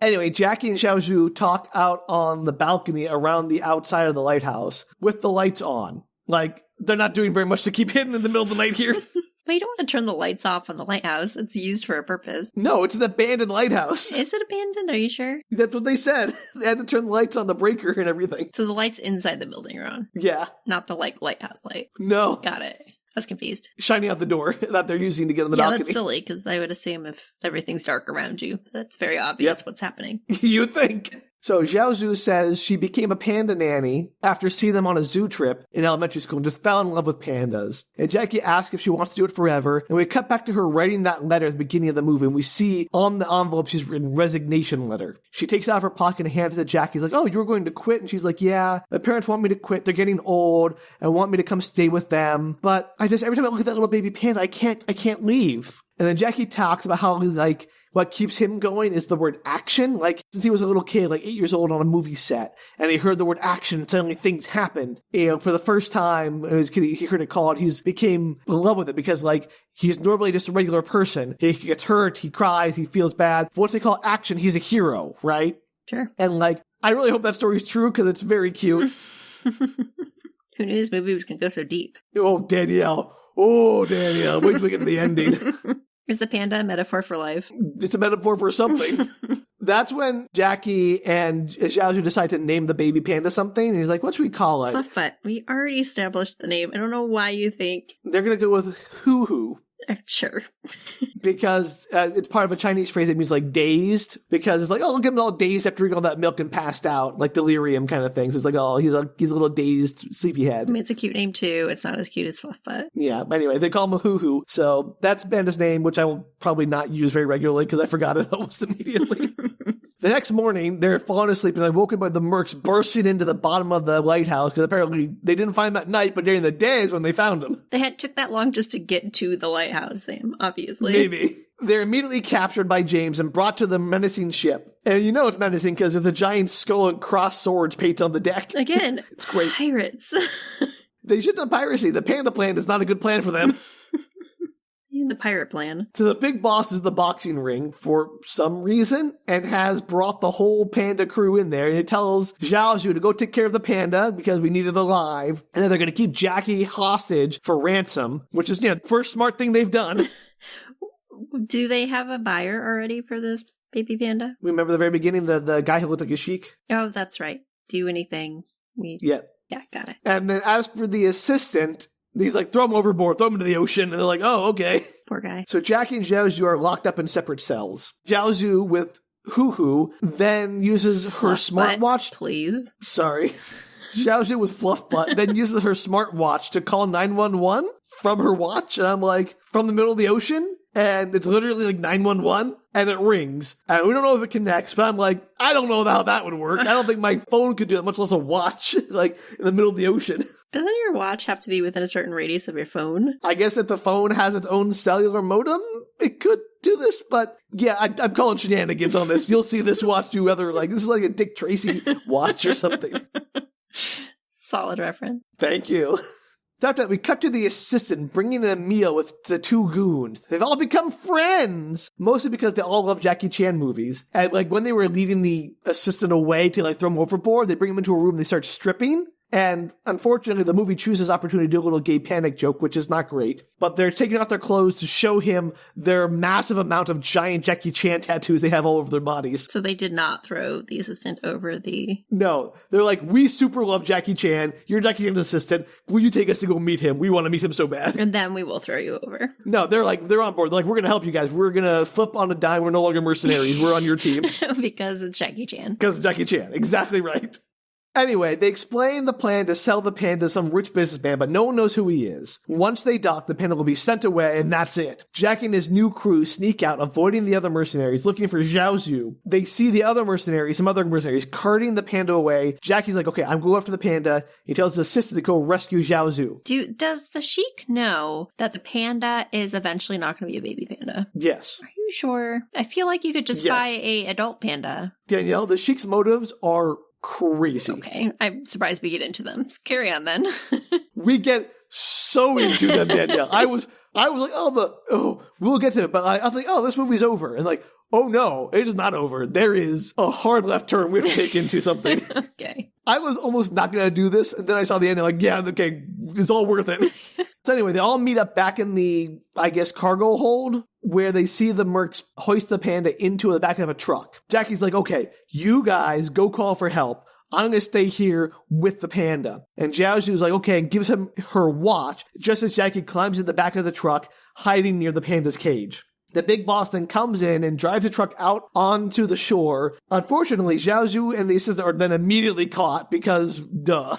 Anyway, Jackie and Xiaozhu talk out on the balcony around the outside of the lighthouse with the lights on. They're not doing very much to keep hidden in the middle of the night here. But you don't want to turn the lights off on the lighthouse. It's used for a purpose. No, it's an abandoned lighthouse. Is it abandoned? Are you sure? That's what they said. They had to turn the lights on the breaker and everything. So the lights inside the building are on? Yeah. Not the lighthouse light? No. Got it. I was confused. Shining out the door that they're using to get on the balcony. Yeah, that's silly, because I would assume if everything's dark around you, that's very obvious what's happening. You would think. So Xiaozhu says she became a panda nanny after seeing them on a zoo trip in elementary school and just fell in love with pandas. And Jackie asks if she wants to do it forever. And we cut back to her writing that letter at the beginning of the movie. And we see on the envelope she's written resignation letter. She takes it out of her pocket and hands it to Jackie. He's like, oh, you were going to quit? And she's like, yeah, my parents want me to quit. They're getting old and want me to come stay with them. But every time I look at that little baby panda, I can't leave. And then Jackie talks about how what keeps him going is the word action. Since he was a little kid, 8 years old on a movie set, and he heard the word action, and suddenly things happened. For the first time as a kid, he heard it called, he became in love with it because, he's normally just a regular person. He gets hurt, he cries, he feels bad. But once they call action, he's a hero, right? Sure. And, I really hope that story's true because it's very cute. Who knew this movie was going to go so deep? Oh, Danielle. Wait till we get to the ending. Is the panda a metaphor for life? It's a metaphor for something. That's when Jackie and Xiaozhu decide to name the baby panda something. And he's like, what should we call it? Fluffbutt. We already established the name. I don't know why you think. They're going to go with hoo-hoo. Sure. Because it's part of a Chinese phrase that means dazed. Because it's look at him all dazed after drinking all that milk and passed out. Delirium kind of thing. So it's he's a little dazed sleepyhead. It's a cute name too. It's not as cute as Fluffbutt. Yeah, but anyway, they call him a hoo-hoo. So that's Panda's name, which I will probably not use very regularly because I forgot it almost immediately. The next morning, they're falling asleep and they're woken by the mercs bursting into the bottom of the lighthouse because apparently they didn't find them at night, but during the day is when they found them. They took that long just to get to the lighthouse, Sam, obviously. Maybe. They're immediately captured by James and brought to the menacing ship. And you know it's menacing because there's a giant skull and crossed swords painted on the deck. Again, it's great. Pirates. They shouldn't have piracy. The Panda Plan is not a good plan for them. The pirate plan. So the big boss is the boxing ring for some reason and has brought the whole panda crew in there. And it tells Xiaozhu to go take care of the panda because we need it alive. And then they're going to keep Jackie hostage for ransom, which is, first smart thing they've done. Do they have a buyer already for this baby panda? Remember the very beginning, the guy who looked like a sheik? Oh, that's right. Do anything. Yeah. Yeah, got it. And then as for the assistant, he's like, throw him overboard, throw him into the ocean. And they're like, oh, okay. Poor guy. So Jackie and Xiaozhu are locked up in separate cells. Xiaozhu with Hoo-Hoo then uses her smartwatch. Please. Sorry. Xiaozhu with Fluffbutt then uses her smartwatch to call 911 from her watch. And I'm like, from the middle of the ocean? And it's literally 911, and it rings. And we don't know if it connects, but I'm like, I don't know how that would work. I don't think my phone could do that, much less a watch, in the middle of the ocean. Doesn't your watch have to be within a certain radius of your phone? I guess if the phone has its own cellular modem, it could do this, but yeah, I'm calling shenanigans on this. You'll see this watch do other, this is like a Dick Tracy watch or something. Solid reference. Thank you. So after that, we cut to the assistant bringing in a meal with the two goons. They've all become friends, mostly because they all love Jackie Chan movies. And like when they were leading the assistant away to like throw him overboard, they bring him into a room and they start stripping. And unfortunately, the movie chooses opportunity to do a little gay panic joke, which is not great. But they're taking off their clothes to show him their massive amount of giant Jackie Chan tattoos they have all over their bodies. So they did not throw the assistant over the... No. They're like, we super love Jackie Chan. You're Jackie Chan's assistant. Will you take us to go meet him? We want to meet him so bad. And then we will throw you over. No, they're on board. They're like, we're going to help you guys. We're going to flip on a dime. We're no longer mercenaries. We're on your team. Because it's Jackie Chan. Because it's Jackie Chan. Exactly right. Anyway, they explain the plan to sell the panda to some rich businessman, but no one knows who he is. Once they dock, the panda will be sent away, and that's it. Jackie and his new crew sneak out, avoiding the other mercenaries, looking for Zhao Zhu. They see the other mercenaries, some other mercenaries, carting the panda away. Jackie's like, okay, I'm going after the panda. He tells his assistant to go rescue Zhao Zhu. Does the sheik know that the panda is eventually not going to be a baby panda? Yes. Are you sure? I feel like you could just buy a adult panda. Danielle, the sheik's motives are crazy. Okay, I'm surprised we get into them. So carry on then. We get so into them, Danielle. I was like, we'll get to it. But I was like, this movie's over. And like, oh no, it is not over. There is a hard left turn we have to take into something. Okay. I was almost not going to do this. And then I saw the end and like, yeah, okay, it's all worth it. So anyway, they all meet up back in the, I guess, cargo hold where they see the mercs hoist the panda into the back of a truck. Jackie's like, okay, you guys go call for help. I'm going to stay here with the panda. And Zhao Zhu's like, okay, and gives him her watch just as Jackie climbs in the back of the truck, hiding near the panda's cage. The big boss then comes in and drives the truck out onto the shore. Unfortunately, Zhao Zhu and the assistant are then immediately caught because, duh.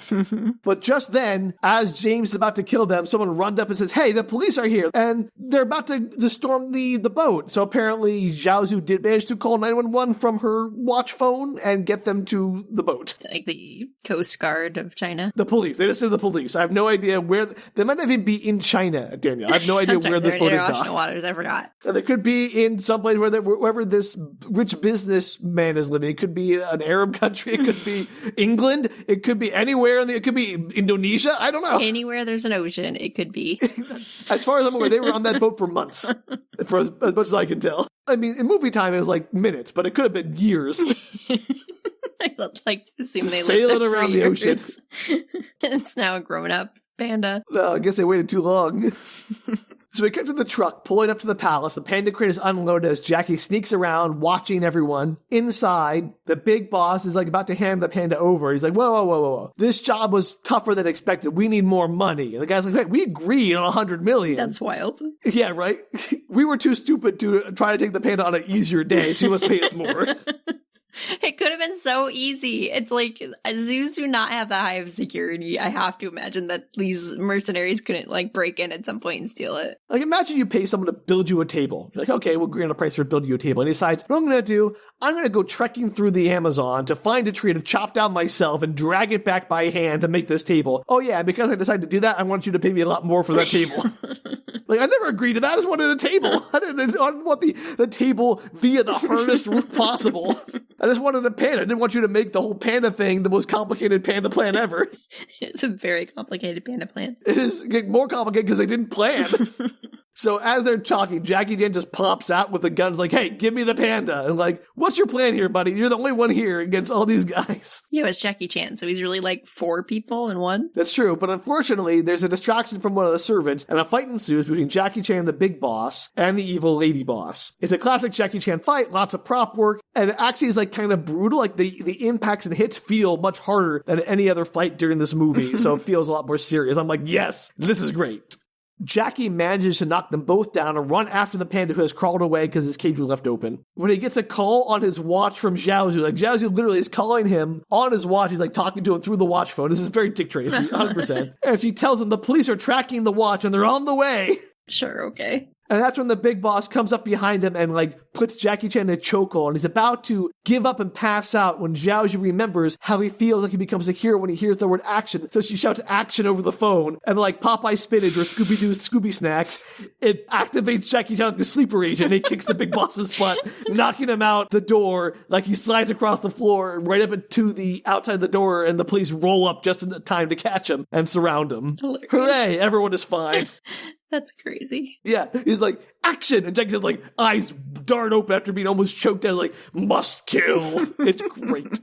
But just then, as James is about to kill them, someone runs up and says, hey, the police are here. And they're about to storm the boat. So apparently, Zhao Zhu did manage to call 911 from her watch phone and get them to the boat. Like the Coast Guard of China? The police. They just said the police. I have no idea where. They might not even be in China, Danielle. I have no idea where this boat is docked. International waters, I forgot. It could be in some place wherever this rich businessman is living. It could be an Arab country. It could be England. It could be anywhere. It could be Indonesia. I don't know. Anywhere there's an ocean, it could be. As far as I'm aware, they were on that boat for months, for as much as I can tell. I mean, in movie time, it was like minutes, but it could have been years. I would like to assume they sailing around the ocean. It's now a grown-up panda. I guess they waited too long. So we cut to the truck, pulling up to the palace. The panda crate is unloaded as Jackie sneaks around, watching everyone. Inside, the big boss is like about to hand the panda over. He's like, whoa. This job was tougher than expected. We need more money. And the guy's like, hey, we agreed on $100 million. That's wild. Yeah, right? We were too stupid to try to take the panda on an easier day, so you must pay us more. It could have been so easy. It's like, zoos do not have that high of security. I have to imagine that these mercenaries couldn't like break in at some point and steal it. Like imagine you pay someone to build you a table. You're like, okay, we'll agree on a price for building you a table. And he decides, what I'm going to do, I'm going to go trekking through the Amazon to find a tree to chop down myself and drag it back by hand to make this table. Oh yeah, because I decided to do that, I want you to pay me a lot more for that table. Like, I never agreed to that. I just wanted a table. I didn't want the table via the hardest route possible. I just wanted a panda. I didn't want you to make the whole panda thing the most complicated panda plan ever. It's a very complicated panda plan. It is getting more complicated because they didn't plan. So as they're talking, Jackie Chan just pops out with the guns like, hey, give me the panda. And like, what's your plan here, buddy? You're the only one here against all these guys. Yeah, it's Jackie Chan, so he's really like 4 people in one. That's true, but unfortunately, there's a distraction from one of the servants, and a fight ensues between Jackie Chan, the big boss, and the evil lady boss. It's a classic Jackie Chan fight, lots of prop work, and it actually is like kind of brutal. Like the impacts and hits feel much harder than any other fight during this movie, so it feels a lot more serious. I'm like, yes, this is great. Jackie manages to knock them both down and run after the panda who has crawled away because his cage was left open. When he gets a call on his watch from Zhao Zhu, like Zhao Zhu literally is calling him on his watch. He's like talking to him through the watch phone. This is very Dick Tracy, 100%. And she tells him the police are tracking the watch and they're on the way. Sure, okay. And that's when the big boss comes up behind him and like puts Jackie Chan in a chokehold, and he's about to give up and pass out when Zhaoji remembers how he feels like he becomes a hero when he hears the word action. So she shouts action over the phone, and like Popeye spinach or Scooby-Doo's Scooby Snacks, it activates Jackie Chan like the sleeper agent, and he kicks the big boss's butt, knocking him out the door. Like he slides across the floor right up into the outside of the door, and the police roll up just in time to catch him and surround him. Hilarious. Hooray, everyone is fine. That's crazy. Yeah, he's like, action! And Jackie Chan's like, eyes dart open after being almost choked out, like, must kill. It's great.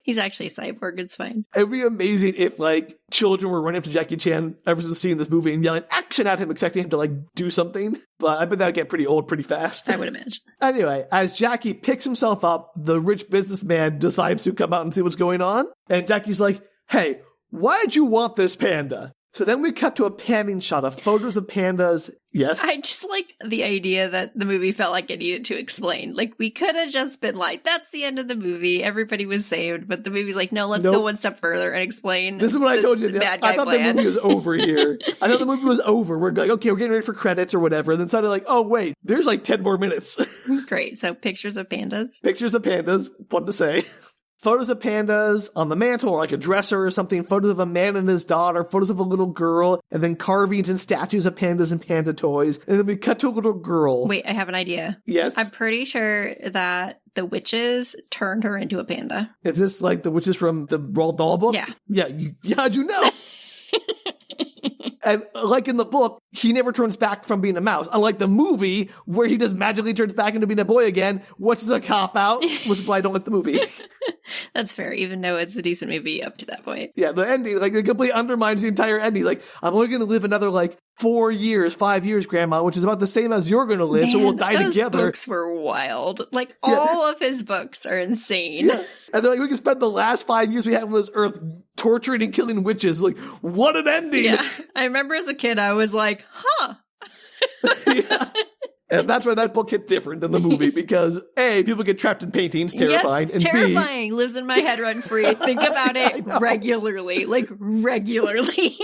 He's actually a cyborg, it's fine. It'd be amazing if, like, children were running up to Jackie Chan ever since seeing this movie and yelling action at him, expecting him to, like, do something. But I bet that'd get pretty old pretty fast. I would imagine. Anyway, as Jackie picks himself up, the rich businessman decides to come out and see what's going on. And Jackie's like, hey, why did you want this panda? So then we cut to a panning shot of photos of pandas. Yes? I just like the idea that the movie felt like it needed to explain. Like, we could have just been like, that's the end of the movie. Everybody was saved. But the movie's like, no, let's go one step further and explain. This is what I told you. Bad guy I thought plan. the movie was over here. I thought the movie was over. We're like, okay, we're getting ready for credits or whatever. And then suddenly like, oh, wait, there's like 10 more minutes. Great. So pictures of pandas. Pictures of pandas. Fun to say. Photos of pandas on the mantle or like a dresser or something, photos of a man and his daughter, photos of a little girl, and then carvings and statues of pandas and panda toys. And then we cut to a little girl. Wait, I have an idea. Yes? I'm pretty sure that the witches turned her into a panda. Is this like the witches from the Roald Dahl book? Yeah. Yeah, how'd you know? And like in the book, he never turns back from being a mouse. Unlike the movie, where he just magically turns back into being a boy again, which is a cop-out, which is why I don't like the movie. That's fair, even though it's a decent movie up to that point. Yeah, the ending, like, it completely undermines the entire ending. Like, I'm only going to live another, like, 5 years, Grandma, which is about the same as you're going to live, so we'll die together. Those books were wild. Like, all of his books are insane. Yeah. And they're like, we can spend the last 5 years we have on this earth torturing and killing witches. Like, what an ending! Yeah. I remember as a kid, I was like, huh. Yeah. And that's why that book hit different than the movie, because A, people get trapped in paintings, terrifying, yes, and terrifying, lives in my head run free. Think about it regularly, like regularly.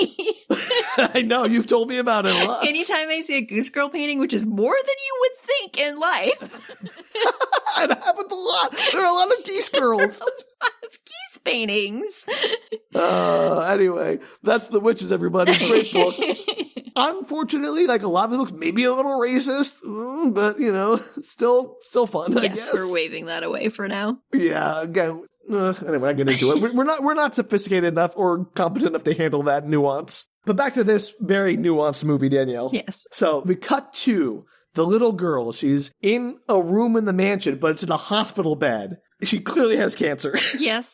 I know, you've told me about it a lot. Anytime I see a Goose Girl painting, which is more than you would think in life. It happens a lot. There are a lot of geese girls. A lot of geese paintings. Anyway, that's The Witches, everybody. Great book. Unfortunately, like a lot of the books, maybe a little racist, but, you know, still fun, I guess. We're waving that away for now. Yeah, again, anyway, I get into it. We're not sophisticated enough or competent enough to handle that nuance. But back to this very nuanced movie, Danielle. Yes. So we cut to the little girl. She's in a room in the mansion, but it's in a hospital bed. She clearly has cancer. Yes.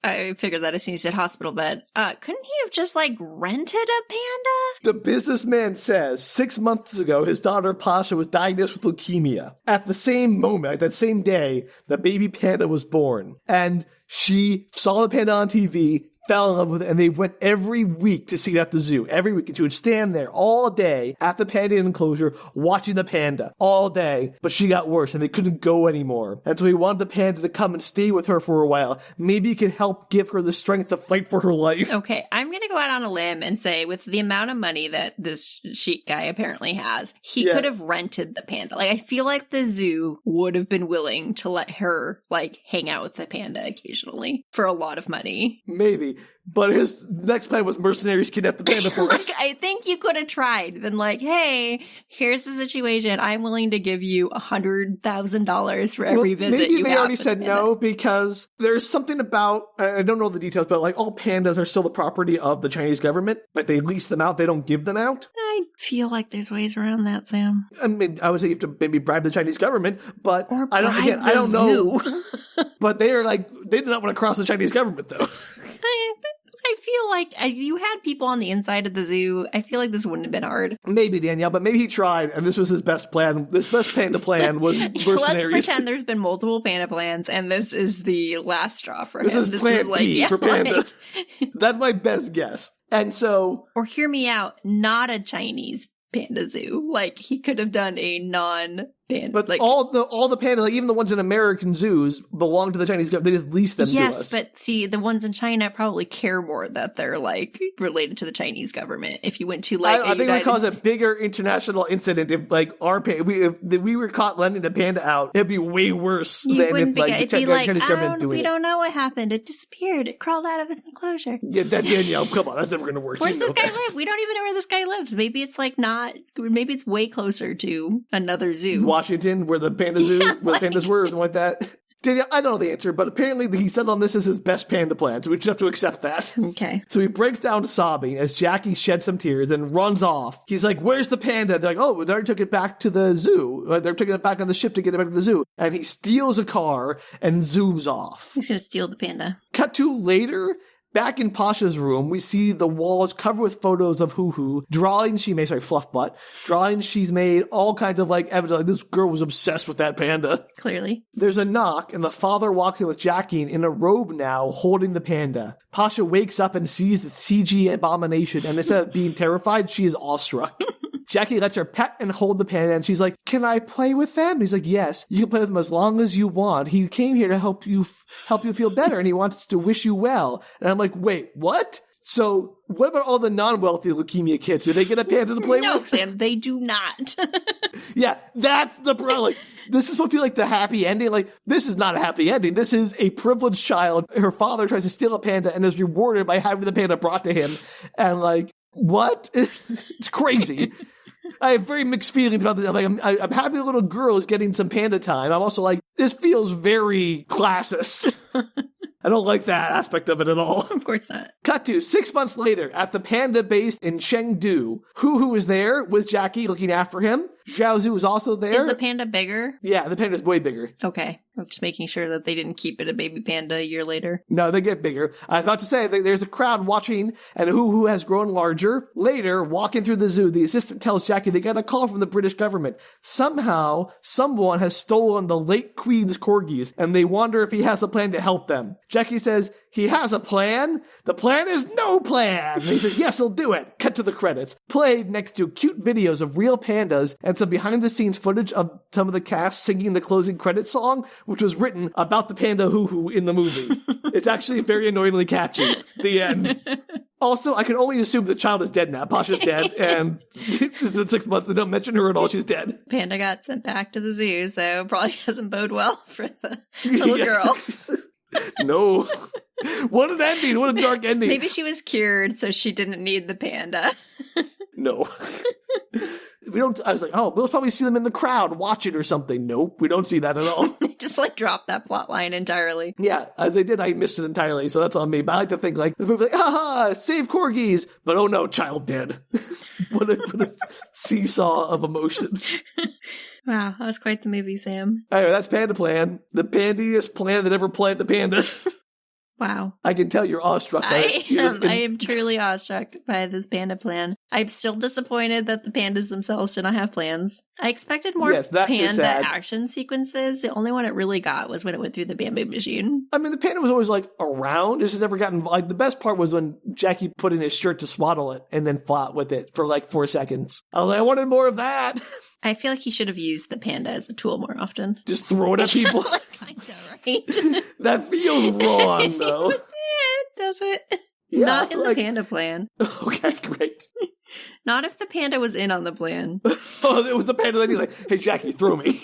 I figured that as soon as you said hospital bed. Couldn't he have just, like, rented a panda? The businessman says 6 months ago, his daughter Pasha was diagnosed with leukemia. At the same moment, that same day, the baby panda was born. And she saw the panda on TV, fell in love with it, and they went every week to see it at the zoo. Every week. And she would stand there all day at the panda enclosure watching the panda all day. But she got worse and they couldn't go anymore. And so he wanted the panda to come and stay with her for a while. Maybe he could help give her the strength to fight for her life. Okay, I'm going to go out on a limb and say with the amount of money that this sheik guy apparently has, he could have rented the panda. Like, I feel like the zoo would have been willing to let her, like, hang out with the panda occasionally for a lot of money. Maybe. But his next plan was mercenaries kidnap the panda for us. I think you could have tried. Been like, hey, here's the situation. I'm willing to give you $100,000 for every visit you have. Maybe they already said no, because there's something about, I don't know the details, but like all pandas are still the property of the Chinese government. Like they lease them out, they don't give them out. I feel like there's ways around that, Sam. I mean, I would say you have to maybe bribe the Chinese government, but or I don't know. But they are like, they do not want to cross the Chinese government though. I feel like if you had people on the inside of the zoo, I feel like this wouldn't have been hard. Maybe, Danielle, but maybe he tried, and this was his best plan. This best panda plan was mercenaries. Let's pretend there's been multiple panda plans, and this is the last straw for him. This is plan B for panda. That's my best guess. And so... Or hear me out, not a Chinese panda zoo. Like, he could have done a But like, all the pandas, like even the ones in American zoos, belong to the Chinese government. They just lease them to us. Yes, but see, the ones in China probably care more that they're like related to the Chinese government. If you went to like, I think it would cause a bigger international incident if like if we were caught lending a panda out. It'd be way worse than if like it'd be like, we don't know what happened. It disappeared. It crawled out of its enclosure. Yeah, Danielle, come on, that's never going to work. Where's this guy live? We don't even know where this guy lives. Maybe it's like not. Maybe it's way closer to another zoo. Washington, where the panda zoo, where the pandas were, or something like that. Danielle, I don't know the answer, but apparently he settled on this as his best panda plan, so we just have to accept that. Okay. So he breaks down sobbing as Jackie sheds some tears and runs off. He's like, where's the panda? They're like, oh, they already took it back to the zoo. They're taking it back on the ship to get it back to the zoo. And he steals a car and zooms off. He's going to steal the panda. Cut to later. Back in Pasha's room, we see the walls covered with photos of Hoo-Hoo, drawings she made, Fluffbutt, drawings she's made, all kinds of like evidence, like this girl was obsessed with that panda. Clearly. There's a knock, and the father walks in with Jackie in a robe now, holding the panda. Pasha wakes up and sees the CG abomination, and instead of being terrified, she is awestruck. Jackie lets her pet and hold the panda, and she's like, can I play with them? And he's like, yes, you can play with them as long as you want. He came here to help you feel better, and he wants to wish you well. And I'm like, wait, what? So what about all the non-wealthy leukemia kids? Do they get a panda to play with? No, Sam, they do not. Yeah, that's the problem. Like, this is supposed to be like the happy ending. Like, this is not a happy ending. This is a privileged child. Her father tries to steal a panda and is rewarded by having the panda brought to him. And like, what? It's crazy. I have very mixed feelings about this. I'm happy the little girl is getting some panda time. I'm also like, this feels very classist. I don't like that aspect of it at all. Of course not. Cut to 6 months later at the panda base in Chengdu. Hoo-Hoo is there with Jackie looking after him. Xiaozu is also there. Is the panda bigger? Yeah, the panda's way bigger. Okay. I'm just making sure that they didn't keep it a baby panda a year later. No, they get bigger. I was about to say, there's a crowd watching, and Hoo-Hoo has grown larger. Later, walking through the zoo, the assistant tells Jackie they got a call from the British government. Somehow, someone has stolen the late Queen's corgis, and they wonder if he has a plan to help them. Jackie says, he has a plan? The plan is no plan! And he says, yes, he'll do it. Cut to the credits. Played next to cute videos of real pandas and some behind-the-scenes footage of some of the cast singing the closing credits song, which was written about the panda Hoo-Hoo in the movie. It's actually very annoyingly catchy. The end. Also, I can only assume the child is dead now. Pasha's dead, and it's been 6 months. They don't mention her at all. She's dead. Panda got sent back to the zoo, so probably doesn't bode well for the little girl. No. What an ending. What a dark ending. Maybe she was cured, so she didn't need the panda. No. We don't. I was like, oh, we'll probably see them in the crowd watching or something. Nope, we don't see that at all. They just like dropped that plot line entirely. Yeah, they did. I missed it entirely, so that's on me. But I like to think like the movie, like, haha, save corgis, but oh no, child dead. what a seesaw of emotions. Wow, that was quite the movie, Sam. Anyway, that's Panda Plan, the pandiest plan that ever planned a panda. Wow. I can tell you're awestruck by it. I am truly awestruck by this panda plan. I'm still disappointed that the pandas themselves did not have plans. I expected more panda action sequences. The only one it really got was when it went through the bamboo machine. I mean, the panda was always like around. It's just never gotten, like, the best part was when Jackie put in his shirt to swaddle it and then fought with it for like 4 seconds. I was like, I wanted more of that. I feel like he should have used the panda as a tool more often. Just throw it at people. Kind of, right? That feels wrong, though. Does it? Yeah, not in the panda plan. Okay, great. Not if the panda was in on the plan. Oh, it was the panda that he's like, hey, Jackie, throw me.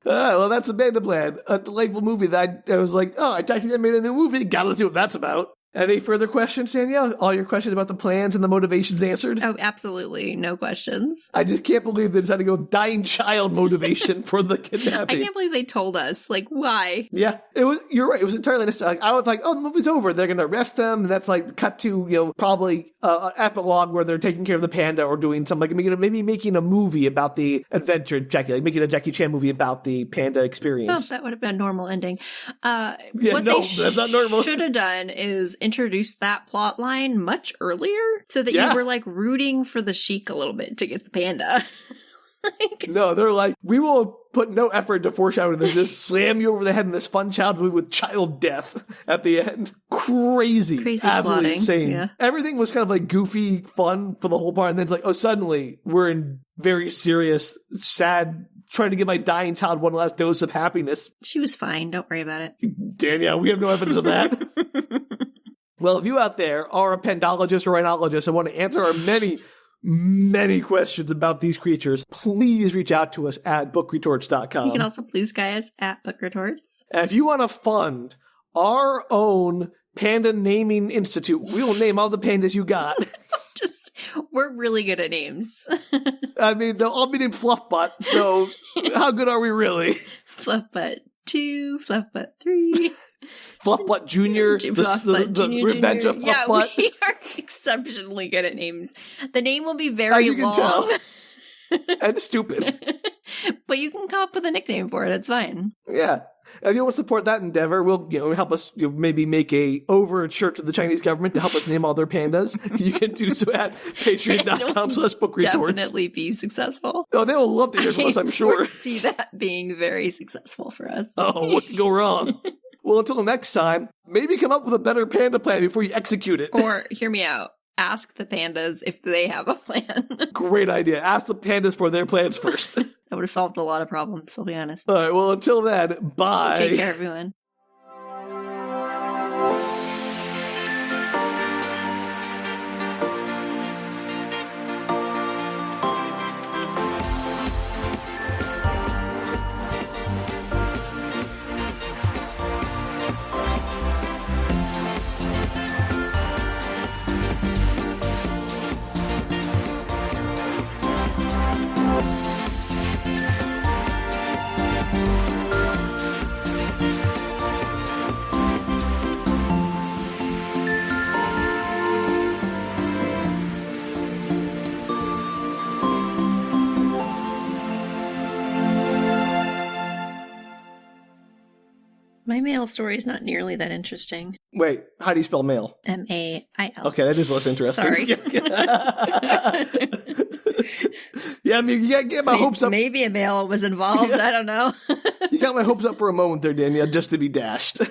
Well, that's the Panda Plan. A delightful movie that I was like, oh, Jackie made a new movie. Gotta see what that's about. Any further questions, Danielle? All your questions about the plans and the motivations answered? Oh, absolutely. No questions. I just can't believe they decided to go with dying child motivation for the kidnapping. I can't believe they told us. Like, why? Yeah, you're right. It was entirely necessary. Like, I was like, oh, the movie's over. They're going to arrest them. And that's like cut to, probably an epilogue where they're taking care of the panda or doing something, like maybe making a movie about the adventure of Jackie, like making a Jackie Chan movie about the panda experience. Oh, that would have been a normal ending. That's not normal. Should have done is introduced that plot line much earlier so that you were like rooting for the Sheik a little bit to get the panda. No, they're like, we will put no effort to foreshadow this, just slam you over the head in this fun child movie with child death at the end. Crazy absolutely plotting. Insane. Yeah. Everything was kind of like goofy fun for the whole part, and then it's like, oh, suddenly we're in very serious, sad trying to give my dying child one last dose of happiness. She was fine. Don't worry about it. Danielle, we have no evidence of that. Well, if you out there are a pandologist or rhinologist and want to answer our many questions about these creatures, please reach out to us at bookretorts.com. You can also please guys at Book Retorts. And if you want to fund our own Panda Naming Institute, we will name all the pandas you got. We're really good at names. I mean, they'll all be named Fluffbutt, so how good are we really? Fluffbutt 2, Fluffbutt 3. Fluffbutt Jr., the Revenge of Fluffbutt. Yeah, we are exceptionally good at names. The name will be very you can long. Tell. And stupid. But you can come up with a nickname for it. It's fine. Yeah. If you want to support that endeavor, we'll help us maybe make a overture to the Chinese government to help us name all their pandas. You can do so at patreon.com/bookretorts. Definitely be successful. Oh, they will love to hear from us, I'm sure. I see that being very successful for us. Oh, what could go wrong? Well, until next time, maybe come up with a better panda plan before you execute it. Or, hear me out. Ask the pandas if they have a plan. Great idea. Ask the pandas for their plans first. That would have solved a lot of problems, I'll be honest. All right, well, until then, bye. Take care, everyone. My mail story is not nearly that interesting. Wait, how do you spell mail? M-A-I-L. Okay, that is less interesting. Sorry. Yeah, I mean, you gotta get my hopes up. Maybe a mail was involved. Yeah. I don't know. You got my hopes up for a moment there, Danielle, just to be dashed.